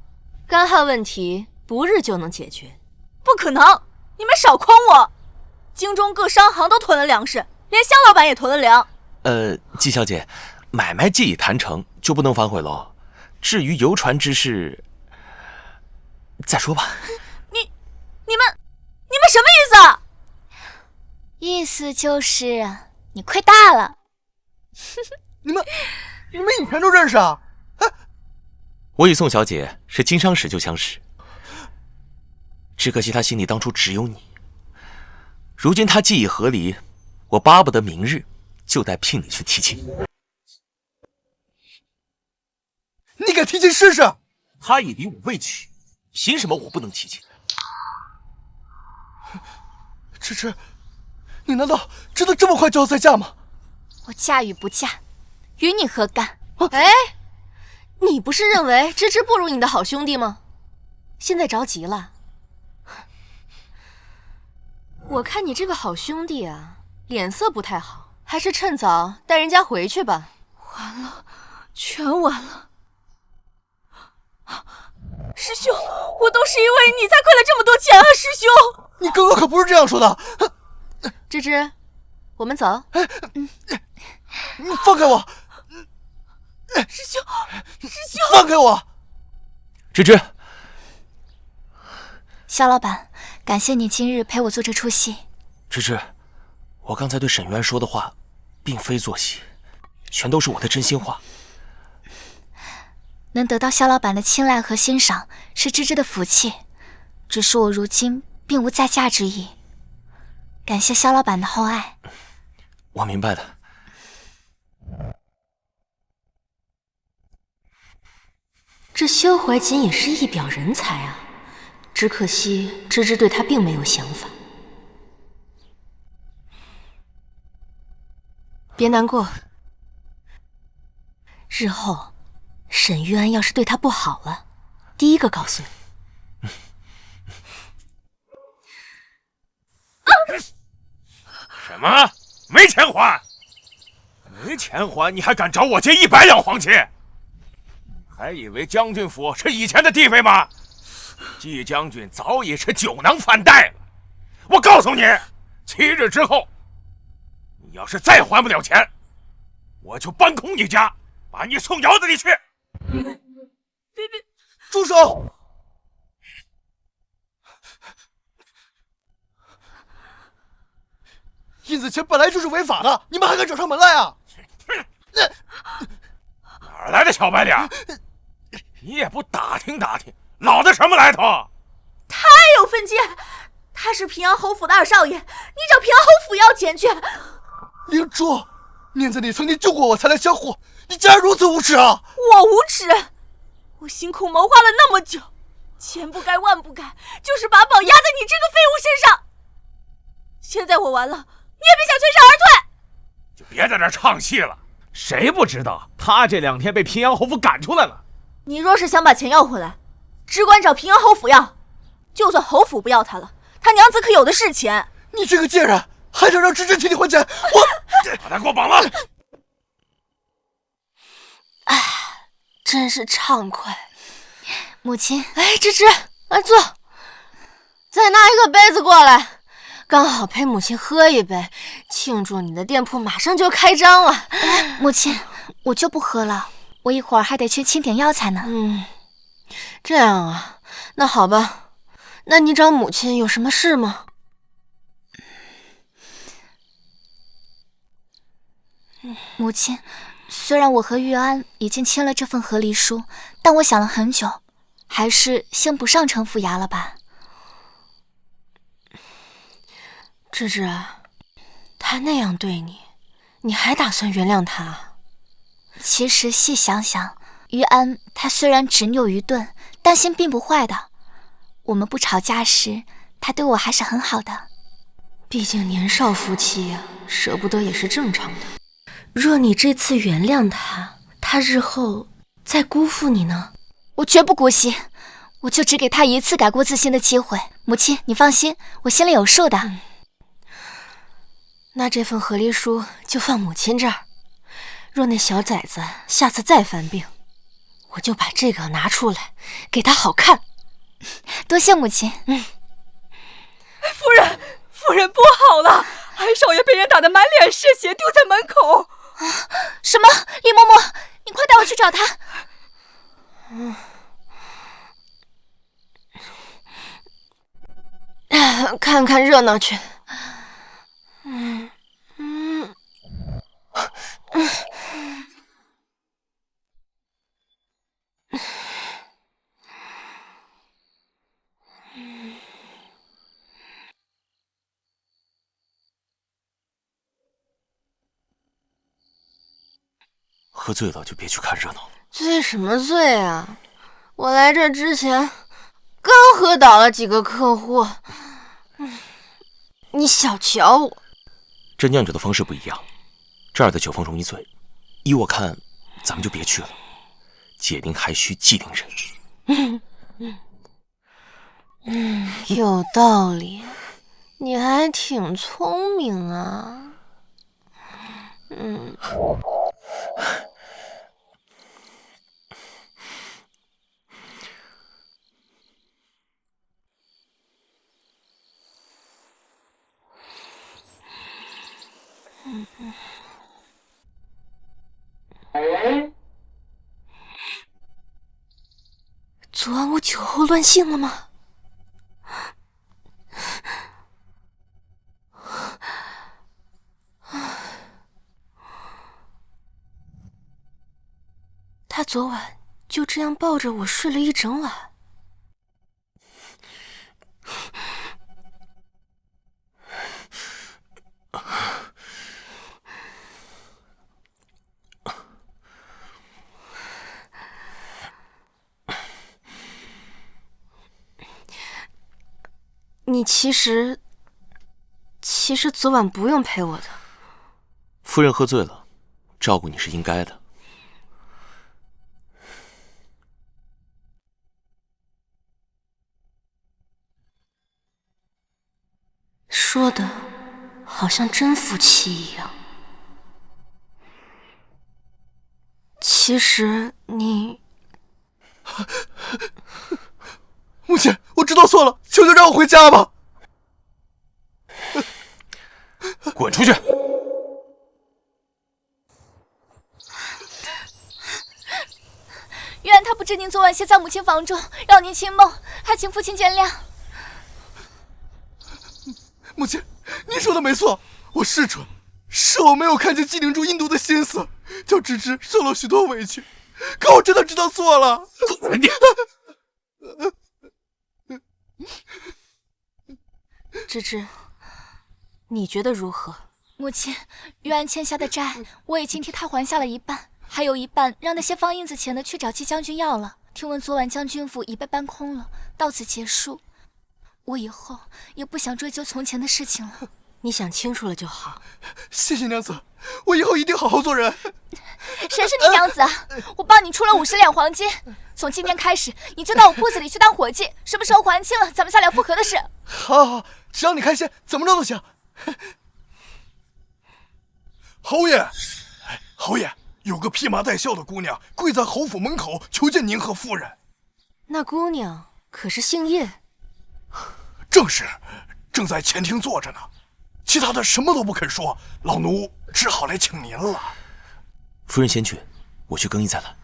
干旱问题不日就能解决。不可能，你们少诓我！京中各商行都囤了粮食，连肖老板也囤了粮。季小姐，买卖既已谈成，就不能反悔喽。至于游船之事，再说吧。你们什么意思啊？意思就是你亏大了。你们以前都认识啊？我与宋小姐是经商时就相识，只可惜她心里当初只有你。如今她既已和离，我巴不得明日就带聘礼去提亲。你敢提亲试试？他已离我未娶，凭什么我不能提亲？芝芝，你难道真的这么快就要再嫁吗？我嫁与不嫁，与你何干？哎，你不是认为芝芝不如你的好兄弟吗？现在着急了？我看你这个好兄弟啊，脸色不太好，还是趁早带人家回去吧。完了，全完了。师兄，我都是因为你才亏了这么多钱啊！师兄，你刚刚可不是这样说的。芝芝，我们走。你放开我！师兄，放开我！芝芝，肖老板，感谢你今日陪我做这出戏。芝芝，我刚才对沈渊说的话，并非做戏，全都是我的真心话。能得到肖老板的青睐和欣赏，是芝芝的福气。只是我如今并无再嫁之意，感谢肖老板的厚爱。我明白的。这萧怀瑾也是一表人才啊，只可惜芝芝对他并没有想法。别难过，日后沈玉安要是对他不好了，第一个告诉你。什么？没钱还？没钱还，你还敢找我借100两黄金？还以为将军府是以前的地位吗？季将军早已是酒囊饭袋了。我告诉你，7日之后，你要是再还不了钱，我就搬空你家，把你送窑子里去。别，住手！印子钱本来就是违法的，你们还敢找上门来啊？哪来的小白脸？你也不打听打听，老子什么来头？太有分界，他是平阳侯府的二少爷，你找平阳侯府要钱去。灵珠，念在你曾经救过我才来相护，你竟然如此无耻啊！我无耻？我辛苦谋划了那么久，千不该万不该，就是把宝压在你这个废物身上。现在我完了，你也别想全身而退。就别在这唱戏了，谁不知道他这2天被平阳侯府赶出来了？你若是想把钱要回来，只管找平阳侯府要，就算侯府不要他了，他娘子可有的是钱。你这个贱人，还想让芝芝替你还钱？我把他给我绑了！哎，真是畅快。母亲，哎，芝芝，来坐，再拿一个杯子过来，刚好陪母亲喝一杯，庆祝你的店铺马上就开张了。母亲，我就不喝了，我一会儿还得去清点药材呢。这样啊，那好吧，那你找母亲有什么事吗？母亲，虽然我和玉安已经签了这份和离书，但我想了很久，还是先不上城府衙了吧。芝芝，他那样对你，你还打算原谅他？其实细想想，玉安他虽然执拗愚钝，但心并不坏的。我们不吵架时，他对我还是很好的。毕竟年少夫妻呀，舍不得也是正常的。若你这次原谅他，他日后再辜负你呢？我绝不姑息，我就只给他一次改过自新的机会。母亲，你放心，我心里有数的。那这份和离书就放母亲这儿。若那小崽子下次再犯病，我就把这个拿出来给他好看。多谢母亲。夫人不好了，二少爷被人打得满脸是血，丢在门口。什么？李嬷嬷，你快带我去找他。看看热闹去。喝醉了就别去看热闹了。醉什么醉啊！我来这之前刚喝倒了几个客户。你小瞧我。这酿酒的方式不一样，这儿的酒疯容易醉。依我看，咱们就别去了。解铃还须系铃人。有道理，你还挺聪明啊。昨晚我酒后乱性了吗？他昨晚就这样抱着我睡了一整晚。你其实昨晚不用陪我的。夫人喝醉了，照顾你是应该的。说的好像真夫妻一样。其实你……母亲，我知道错了，求求让我回家吧。滚出去！玉安他不知您昨晚歇在母亲房中，扰您清梦，还请父亲见谅。母亲，您说的没错，我是蠢，是我没有看见纪灵珠阴毒的心思，叫芝芝受了许多委屈。可我真的知道错了。滚点！芝芝，你觉得如何？母亲，玉安欠下的债，我已经替他还下了一半，还有一半让那些放印子钱的去找季将军要了。听闻昨晚将军府已被搬空了，到此结束。我以后也不想追究从前的事情了。你想清楚了就好。谢谢娘子，我以后一定好好做人。谁是你娘子啊？我帮你出了50两黄金，从今天开始，你就到我铺子里去当伙计，什么时候还清了，咱们下了复合的事。好，只要你开心，怎么着都行。侯爷，侯爷，有个披麻戴孝的姑娘跪在侯府门口求见您和夫人。那姑娘可是姓叶？正是，正在前厅坐着呢。其他的什么都不肯说，老奴只好来请您了。夫人先去，我去更衣再来。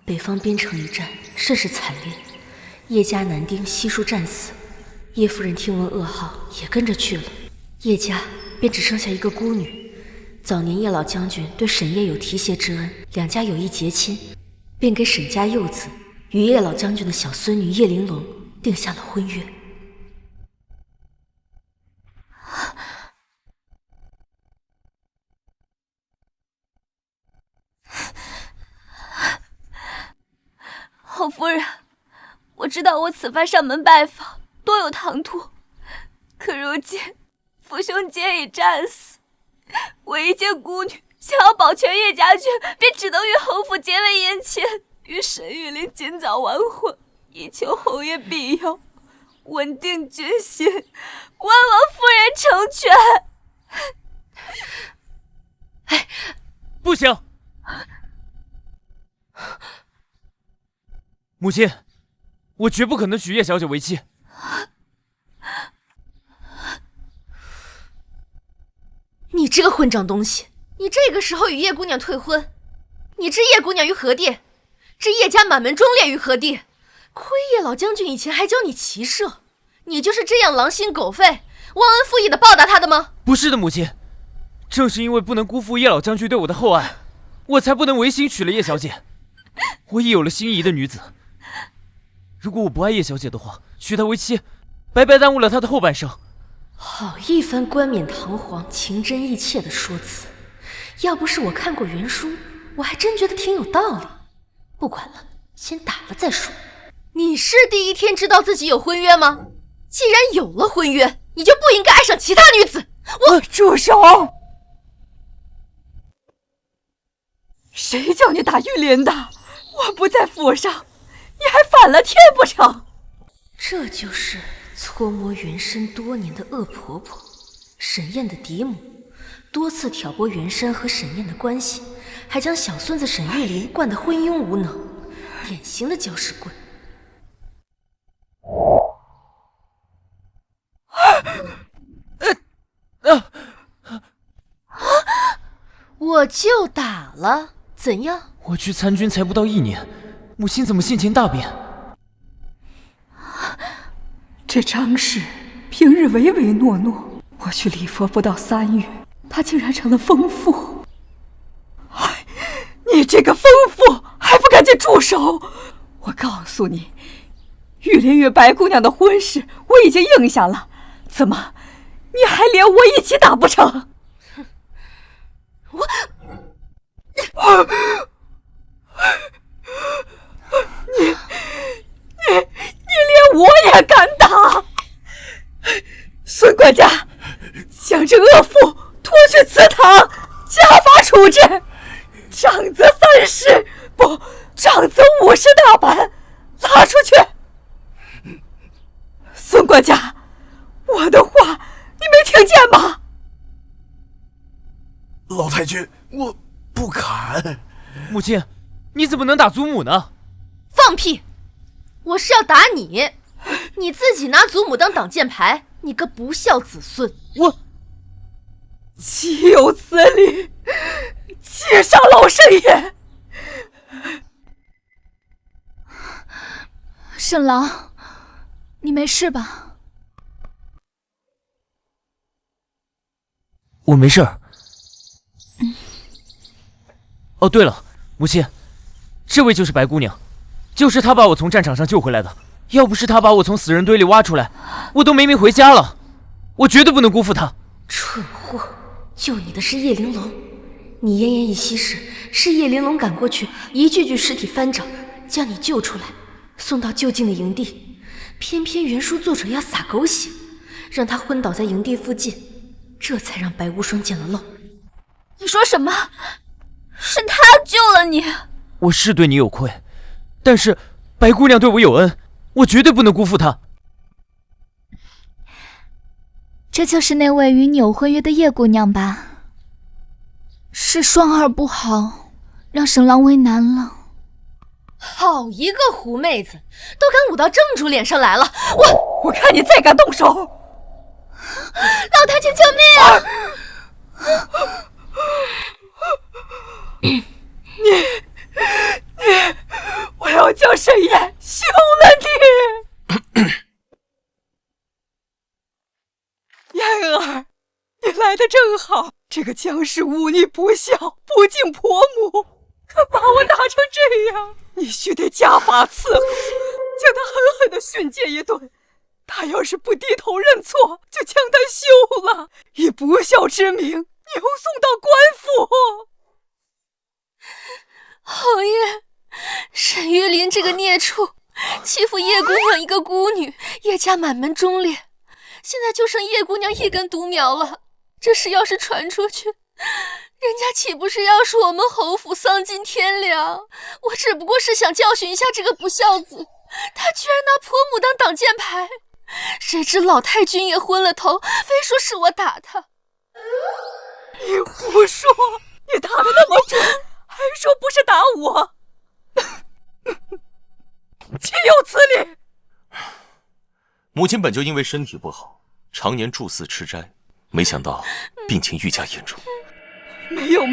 北方边城一战甚是惨烈，叶家男丁悉数战死。叶夫人听闻噩耗，也跟着去了。叶家便只剩下一个孤女。早年叶老将军对沈叶有提携之恩，两家有意结亲，便给沈家幼子与叶老将军的小孙女叶玲珑定下了婚约。侯夫人，我知道我此番上门拜访多有唐突，可如今父兄皆已战死，我一介孤女想要保全叶家军，便只能与侯府结为姻亲，与沈玉琳尽早完婚，以求侯爷庇佑，稳定军心，万望夫人成全。哎，不行！母亲，我绝不可能娶叶小姐为妻。你这个混账东西！你这个时候与叶姑娘退婚，你置叶姑娘于何地？置叶家满门忠烈于何地？亏叶老将军以前还教你骑射，你就是这样狼心狗肺、忘恩负义的报答他的吗？不是的，母亲，正是因为不能辜负叶老将军对我的厚爱，我才不能违心娶了叶小姐。我已有了心仪的女子，如果我不爱叶小姐的话，娶她为妻，白白耽误了她的后半生。好一番冠冕堂皇、情真意切的说辞，要不是我看过原书，我还真觉得挺有道理。不管了，先打了再说。你是第一天知道自己有婚约吗？既然有了婚约，你就不应该爱上其他女子。住手！谁叫你打玉林的？我不在府上，你还反了天不成？这就是搓磨原身多年的恶婆婆，沈燕的嫡母，多次挑拨原身和沈燕的关系，还将小孙子沈玉琳惯得昏庸无能，典型的搅屎棍。我就打了，怎样？我去参军才不到1年，母亲怎么性情大变？这张氏平日唯唯诺诺，我去礼佛不到3月，他竟然成了疯妇。哎，你这个疯妇，还不赶紧住手！我告诉你，玉林与白姑娘的婚事我已经应下了，怎么你还连我一起打不成？你连我也敢打！孙管家，将这恶妇拖去祠堂，家法处置，长则30，不，长则50大板，拉出去！孙管家，我的话你没听见吗？老太君，我不敢。母亲，你怎么能打祖母呢？放屁！我是要打你，你自己拿祖母当挡箭牌，你个不孝子孙！我岂有此理！妾上老身也。沈郎，你没事吧？我没事儿。哦，对了，母亲，这位就是白姑娘，就是她把我从战场上救回来的。要不是她把我从死人堆里挖出来，我都没命回家了。我绝对不能辜负她。蠢货，救你的是叶玲珑，你奄奄一息时，是叶玲珑赶过去，一具具尸体翻找，将你救出来，送到就近的营地。偏偏原书作者要撒狗血，让他昏倒在营地附近，这才让白无双见了漏。你说什么？是他救了你？我是对你有愧，但是白姑娘对我有恩，我绝对不能辜负她。这就是那位与你有婚约的叶姑娘吧？是双儿不好，让沈郎为难了。好一个狐妹子，都敢舞到正主脸上来了！我看你再敢动手！老太君救命啊！我要叫沈岩休了你！燕儿，你来的正好。这个江氏忤逆不孝，不敬婆母，可把我打成这样，你须得家法伺候，将他狠狠地训诫一顿。他要是不低头认错，就将他休了，以不孝之名扭送到官府。侯爷，沈玉琳这个孽畜，欺负叶姑娘一个孤女，叶家满门忠烈，现在就剩叶姑娘一根独苗了。这事要是传出去，人家岂不是要说我们侯府丧尽天良？我只不过是想教训一下这个不孝子，他居然拿婆母当挡箭牌，谁知老太君也昏了头，非说是我打他。你胡说！你打得那么准，还说不是打我，岂有此理！母亲本就因为身体不好，常年住寺吃斋，没想到病情愈加严重。没有，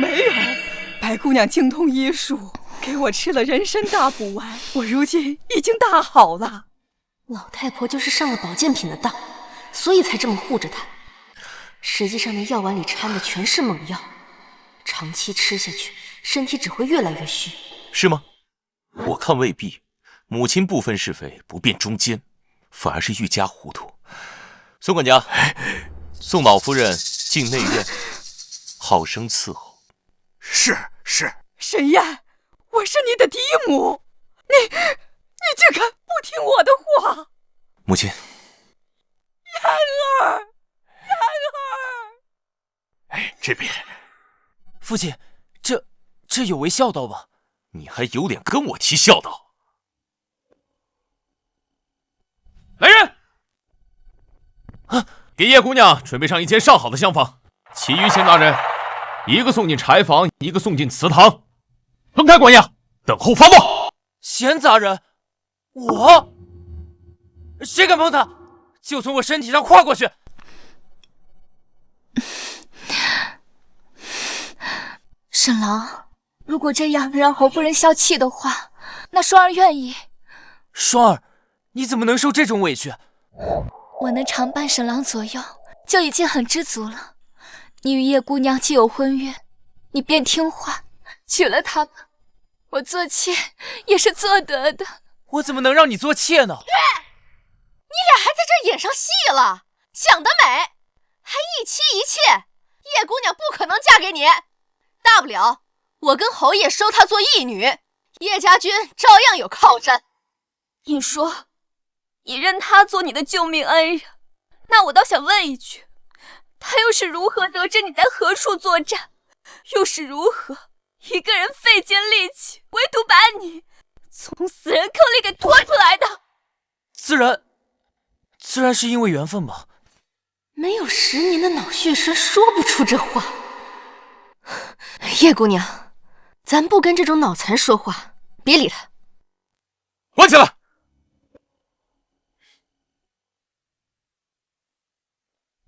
白姑娘精通医术，给我吃了人参大补丸，我如今已经大好了。老太婆就是上了保健品的当，所以才这么护着她。实际上那药丸里掺的全是猛药，长期吃下去，身体只会越来越虚。是吗？我看未必。母亲不分是非，不辨忠奸，反而是愈加糊涂。孙管家，送老夫人进内院，好生伺候。是。沈燕，我是你的嫡母，你竟敢不听我的话！母亲。燕儿，这边。父亲，这有违孝道吧？你还有脸跟我提孝道？来人！给叶姑娘准备上一间上好的厢房，其余钱大人，一个送进柴房，一个送进祠堂。分开管押，等候发报。闲杂人，谁敢碰他，就从我身体上跨过去！沈郎，如果这样让侯夫人消气的话，那双儿愿意。双儿，你怎么能受这种委屈？我能常伴沈郎左右，就已经很知足了。你与叶姑娘既有婚约，你便听话，娶了她吧。我做妾也是做得的。我怎么能让你做妾呢？你俩还在这儿演上戏了，想得美！还一妻一妾，叶姑娘不可能嫁给你，大不了我跟侯爷收她做义女，叶家军照样有靠山。你说你认他做你的救命恩人，那我倒想问一句，他又是如何得知你在何处作战，又是如何一个人费尽力气，唯独把你从死人坑里给拖出来的？自然是因为缘分吧。没有10年的脑血栓说不出这话。叶姑娘，咱不跟这种脑残说话，别理他。关起来！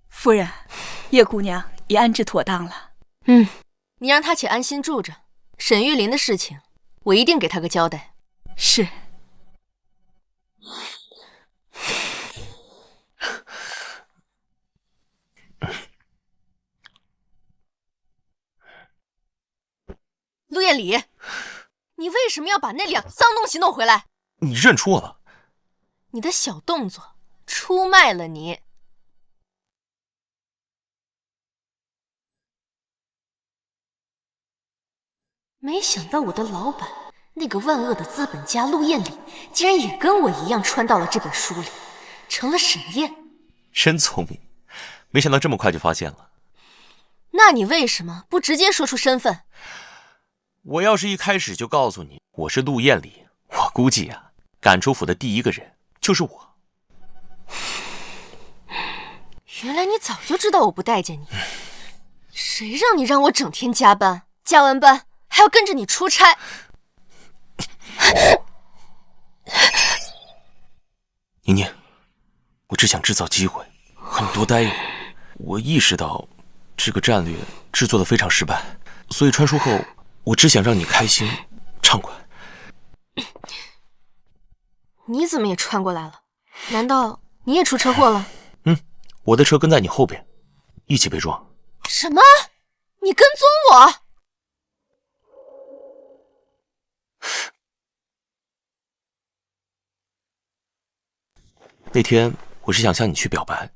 夫人，叶姑娘已安置妥当了。你让她且安心住着，沈玉琳的事情，我一定给她个交代。是。陆夜里，你为什么要把那两个脏东西弄回来？你认错了。你的小动作出卖了你。没想到我的老板，那个万恶的资本家陆彦礼，竟然也跟我一样穿到了这本书里，成了沈燕。真聪明，没想到这么快就发现了。那你为什么不直接说出身份？我要是一开始就告诉你我是陆彦礼，我估计啊，赶出府的第一个人就是我。原来你早就知道我不待见你，谁让你让我整天加班，加完班还要跟着你出差？宁宁，我只想制造机会和你多待一会儿。我意识到这个战略制作的非常失败，所以穿书后我只想让你开心畅快。你怎么也穿过来了？难道你也出车祸了？我的车跟在你后边，一起被撞。什么？你跟踪我？那天我是想向你去表白，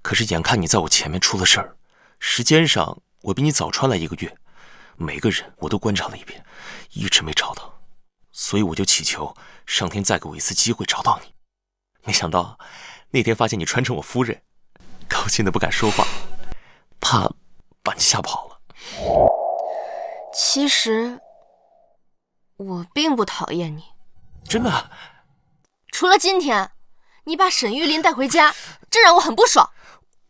可是眼看你在我前面出了事儿，时间上我比你早穿来1个月，每个人我都观察了一遍，一直没找到，所以我就祈求上天再给我一次机会找到你。没想到那天发现你穿成我夫人，高兴的不敢说话，怕把你吓跑了。其实我并不讨厌你，真的？除了今天你把沈玉琳带回家，这让我很不爽。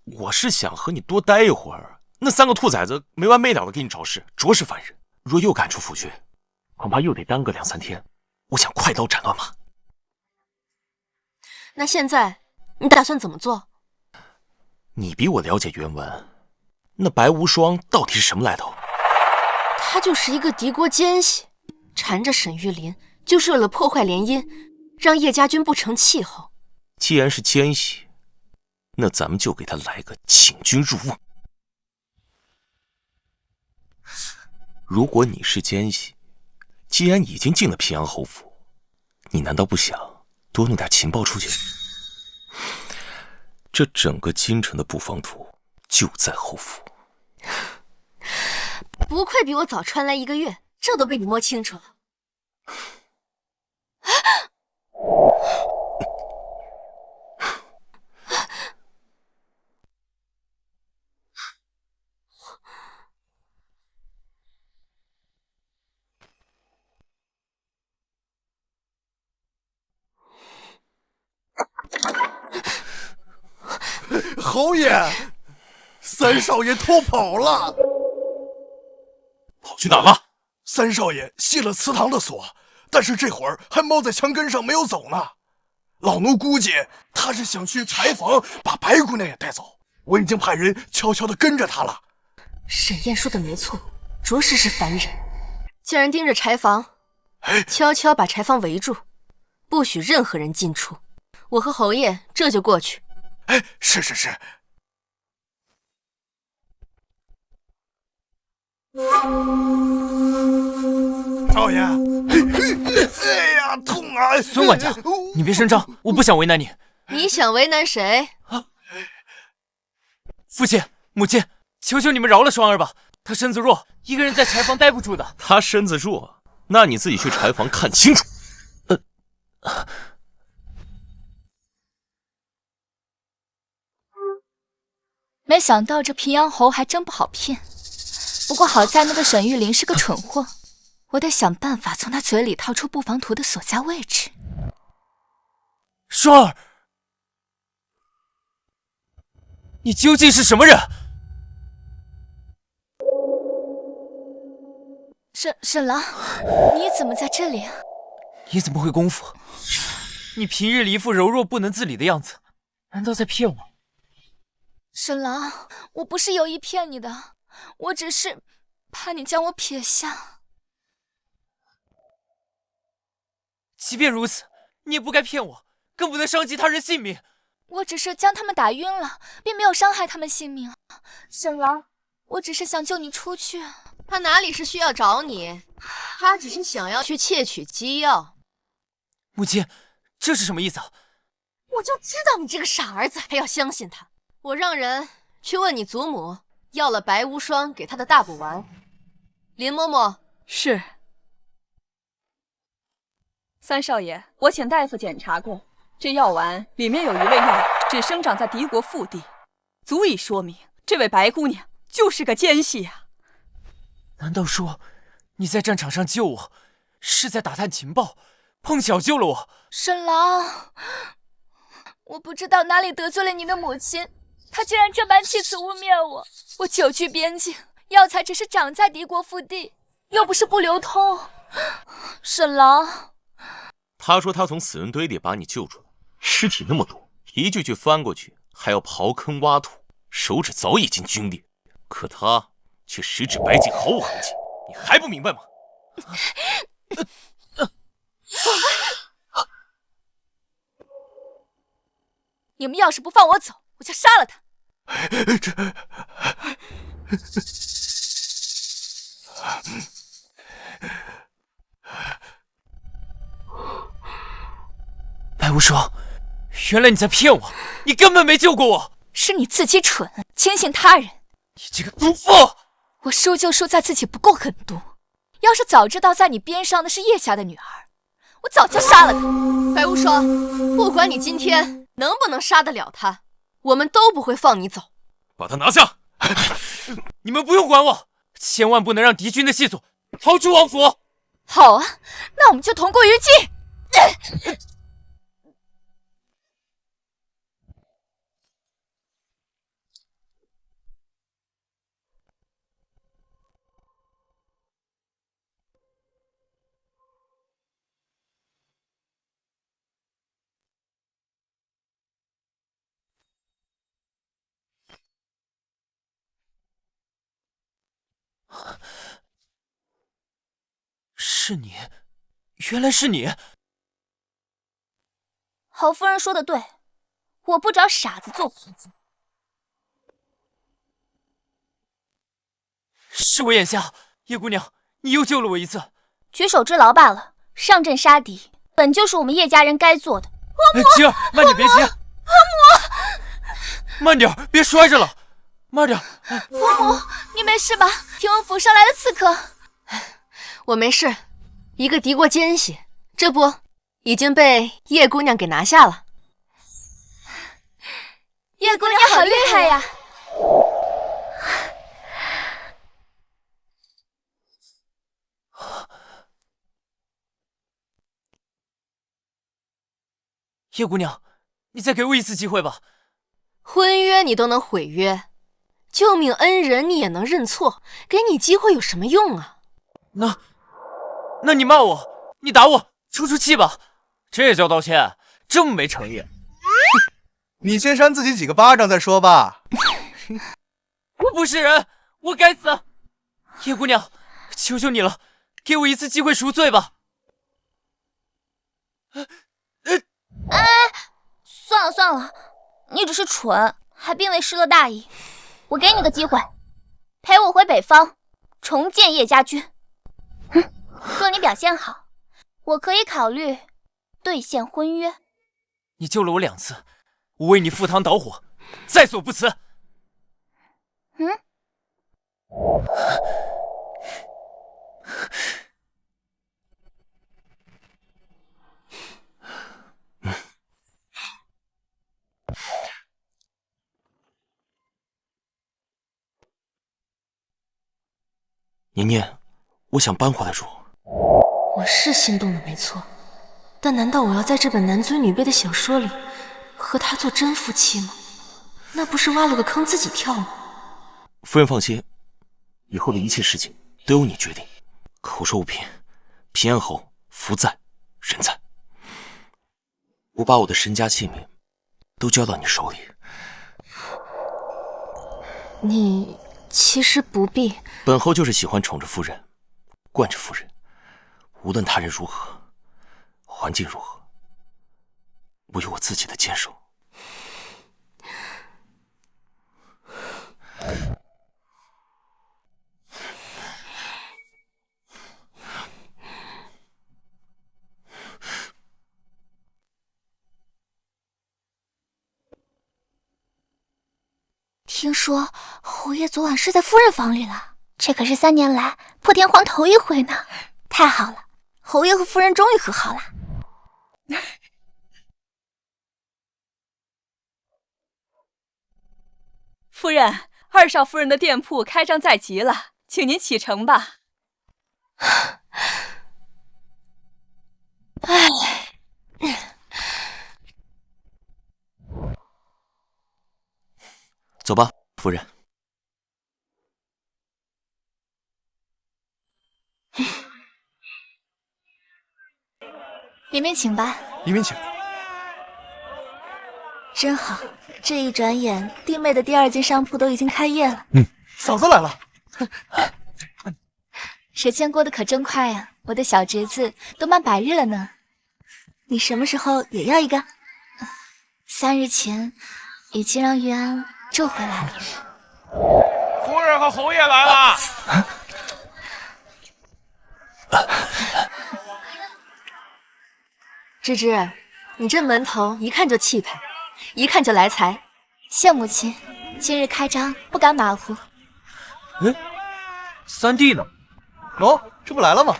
我是想和你多待一会儿，那3个兔崽子没完没了的给你找事，着实烦人。若又赶出府去，恐怕又得耽搁2、3天。我想快刀斩乱麻。那现在你打算怎么做？你比我了解原文，那白无双到底是什么来头？他就是一个敌国奸细，缠着沈玉琳，就是为了破坏联姻，让叶家军不成气候。既然是奸细，那咱们就给他来个请君入瓮。如果你是奸细，既然已经进了平阳侯府，你难道不想多弄点情报出去？这整个京城的布防图就在侯府。不愧比我早穿来1个月，这都被你摸清楚了。侯爷，三少爷偷跑了。跑去哪了？三少爷卸了祠堂的锁，但是这会儿还猫在墙根上没有走呢。老奴估计他是想去柴房把白姑娘也带走，我已经派人悄悄地跟着他了。沈燕说的没错，着实是烦人。叫人盯着柴房，悄悄把柴房围住，不许任何人进出。我和侯爷这就过去。是。少爷，哎呀，痛啊！孙管家，你别声张，我不想为难你。你想为难谁？父亲、母亲，求求你们饶了双儿吧，她身子弱，一个人在柴房待不住的。她身子弱，那你自己去柴房看清楚。没想到这平阳侯还真不好骗，不过好在那个沈玉琳是个蠢货，我得想办法从他嘴里套出布防图的所在位置。双儿，你究竟是什么人？沈郎，你怎么在这里啊？你怎么会功夫？你平日里一副柔弱不能自理的样子，难道在骗我？沈郎，我不是有意骗你的，我只是怕你将我撇下。即便如此，你也不该骗我，更不能伤及他人性命。我只是将他们打晕了，并没有伤害他们性命。沈郎，我只是想救你出去。他哪里是需要找你，他只是想要去窃取机要。母亲，这是什么意思啊？我就知道你这个傻儿子还要相信他。我让人去问你祖母，要了白无双给他的大补丸。林嬷嬷，是。三少爷，我请大夫检查过，这药丸里面有一味药只生长在敌国腹地，足以说明这位白姑娘就是个奸细呀。难道说你在战场上救我，是在打探情报，碰巧救了我？沈郎，我不知道哪里得罪了你的母亲，她竟然这般弃此污蔑我。我久居边境，药材只是长在敌国腹地，又不是不流通。沈郎，他说他从死人堆里把你救出来，尸体那么多，一具具翻过去还要刨坑挖土，手指早已经皲裂，可他却十指白净，毫无痕迹，你还不明白吗？你们要是不放我走，我就杀了他。白无双，原来你在骗我，你根本没救过我。是你自己蠢，轻信他人。你这个毒妇！我输就输在自己不够狠毒，要是早知道在你边上的是叶家的女儿，我早就杀了她。白无双，不管你今天能不能杀得了她，我们都不会放你走。把他拿下！你们不用管我，千万不能让敌军的细索逃出王府。好啊，那我们就同归于尽。是你，原来是你。侯夫人说的对，我不找傻子做夫子。是我眼瞎，叶姑娘，你又救了我一次。举手之劳罢了，上阵杀敌本就是我们叶家人该做的。晴儿，慢点，别急。慢点，别摔着了。慢点。伯母，你没事吧？听闻府上来了刺客。我没事，一个敌国奸细，这不已经被叶姑娘给拿下了。叶姑娘好厉害呀！叶姑娘，你再给我一次机会吧。婚约你都能毁约，救命恩人你也能认错，给你机会有什么用啊？那你骂我，你打我，出出气吧。这叫道歉？这么没诚意？你先扇自己几个巴掌再说吧。我不是人，我该死。叶姑娘，求求你了，给我一次机会赎罪吧。哎，算了算了，你只是蠢，还并未失了大义。我给你个机会，陪我回北方，重建叶家军。若你表现好，我可以考虑兑现婚约。你救了我2次，我为你赴汤蹈火，在所不辞。年年，我想搬回来住。我是心动了，没错，但难道我要在这本男尊女卑的小说里和他做真夫妻吗？那不是挖了个坑自己跳吗？夫人放心，以后的一切事情都由你决定。口说无凭，平安侯福在人在。我把我的身家性命都交到你手里。你其实不必。本侯就是喜欢宠着夫人，惯着夫人，无论他人如何，环境如何，我有我自己的坚守。听说侯爷昨晚睡在夫人房里了，这可是3年来破天荒头一回呢。太好了，侯爷和夫人终于和好了。夫人，2少夫人的店铺开张在即了，请您启程吧。唉，走吧，夫人。里面请吧。里面请。真好，这一转眼，弟妹的第2间商铺都已经开业了。嫂子来了。时间过得可真快呀，我的小侄子都满100日了呢。你什么时候也要一个？3日前已经让玉安救回来了。夫人和侯爷来了。芝芝，你这门头一看就气派，一看就来财。谢母亲，今日开张，不敢马虎。三弟呢？哦，这不来了吗？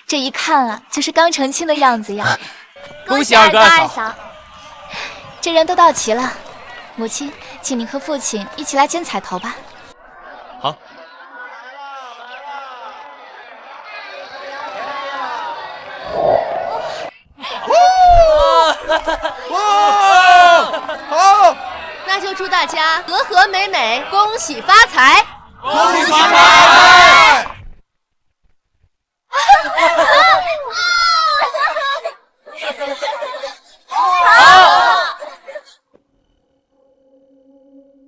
这一看啊，就是刚成亲的样子呀！恭喜二哥二嫂，这人都到齐了。母亲，请你和父亲一起来剪彩头吧。好。那就祝大家和和美美，恭喜发财！恭喜发财！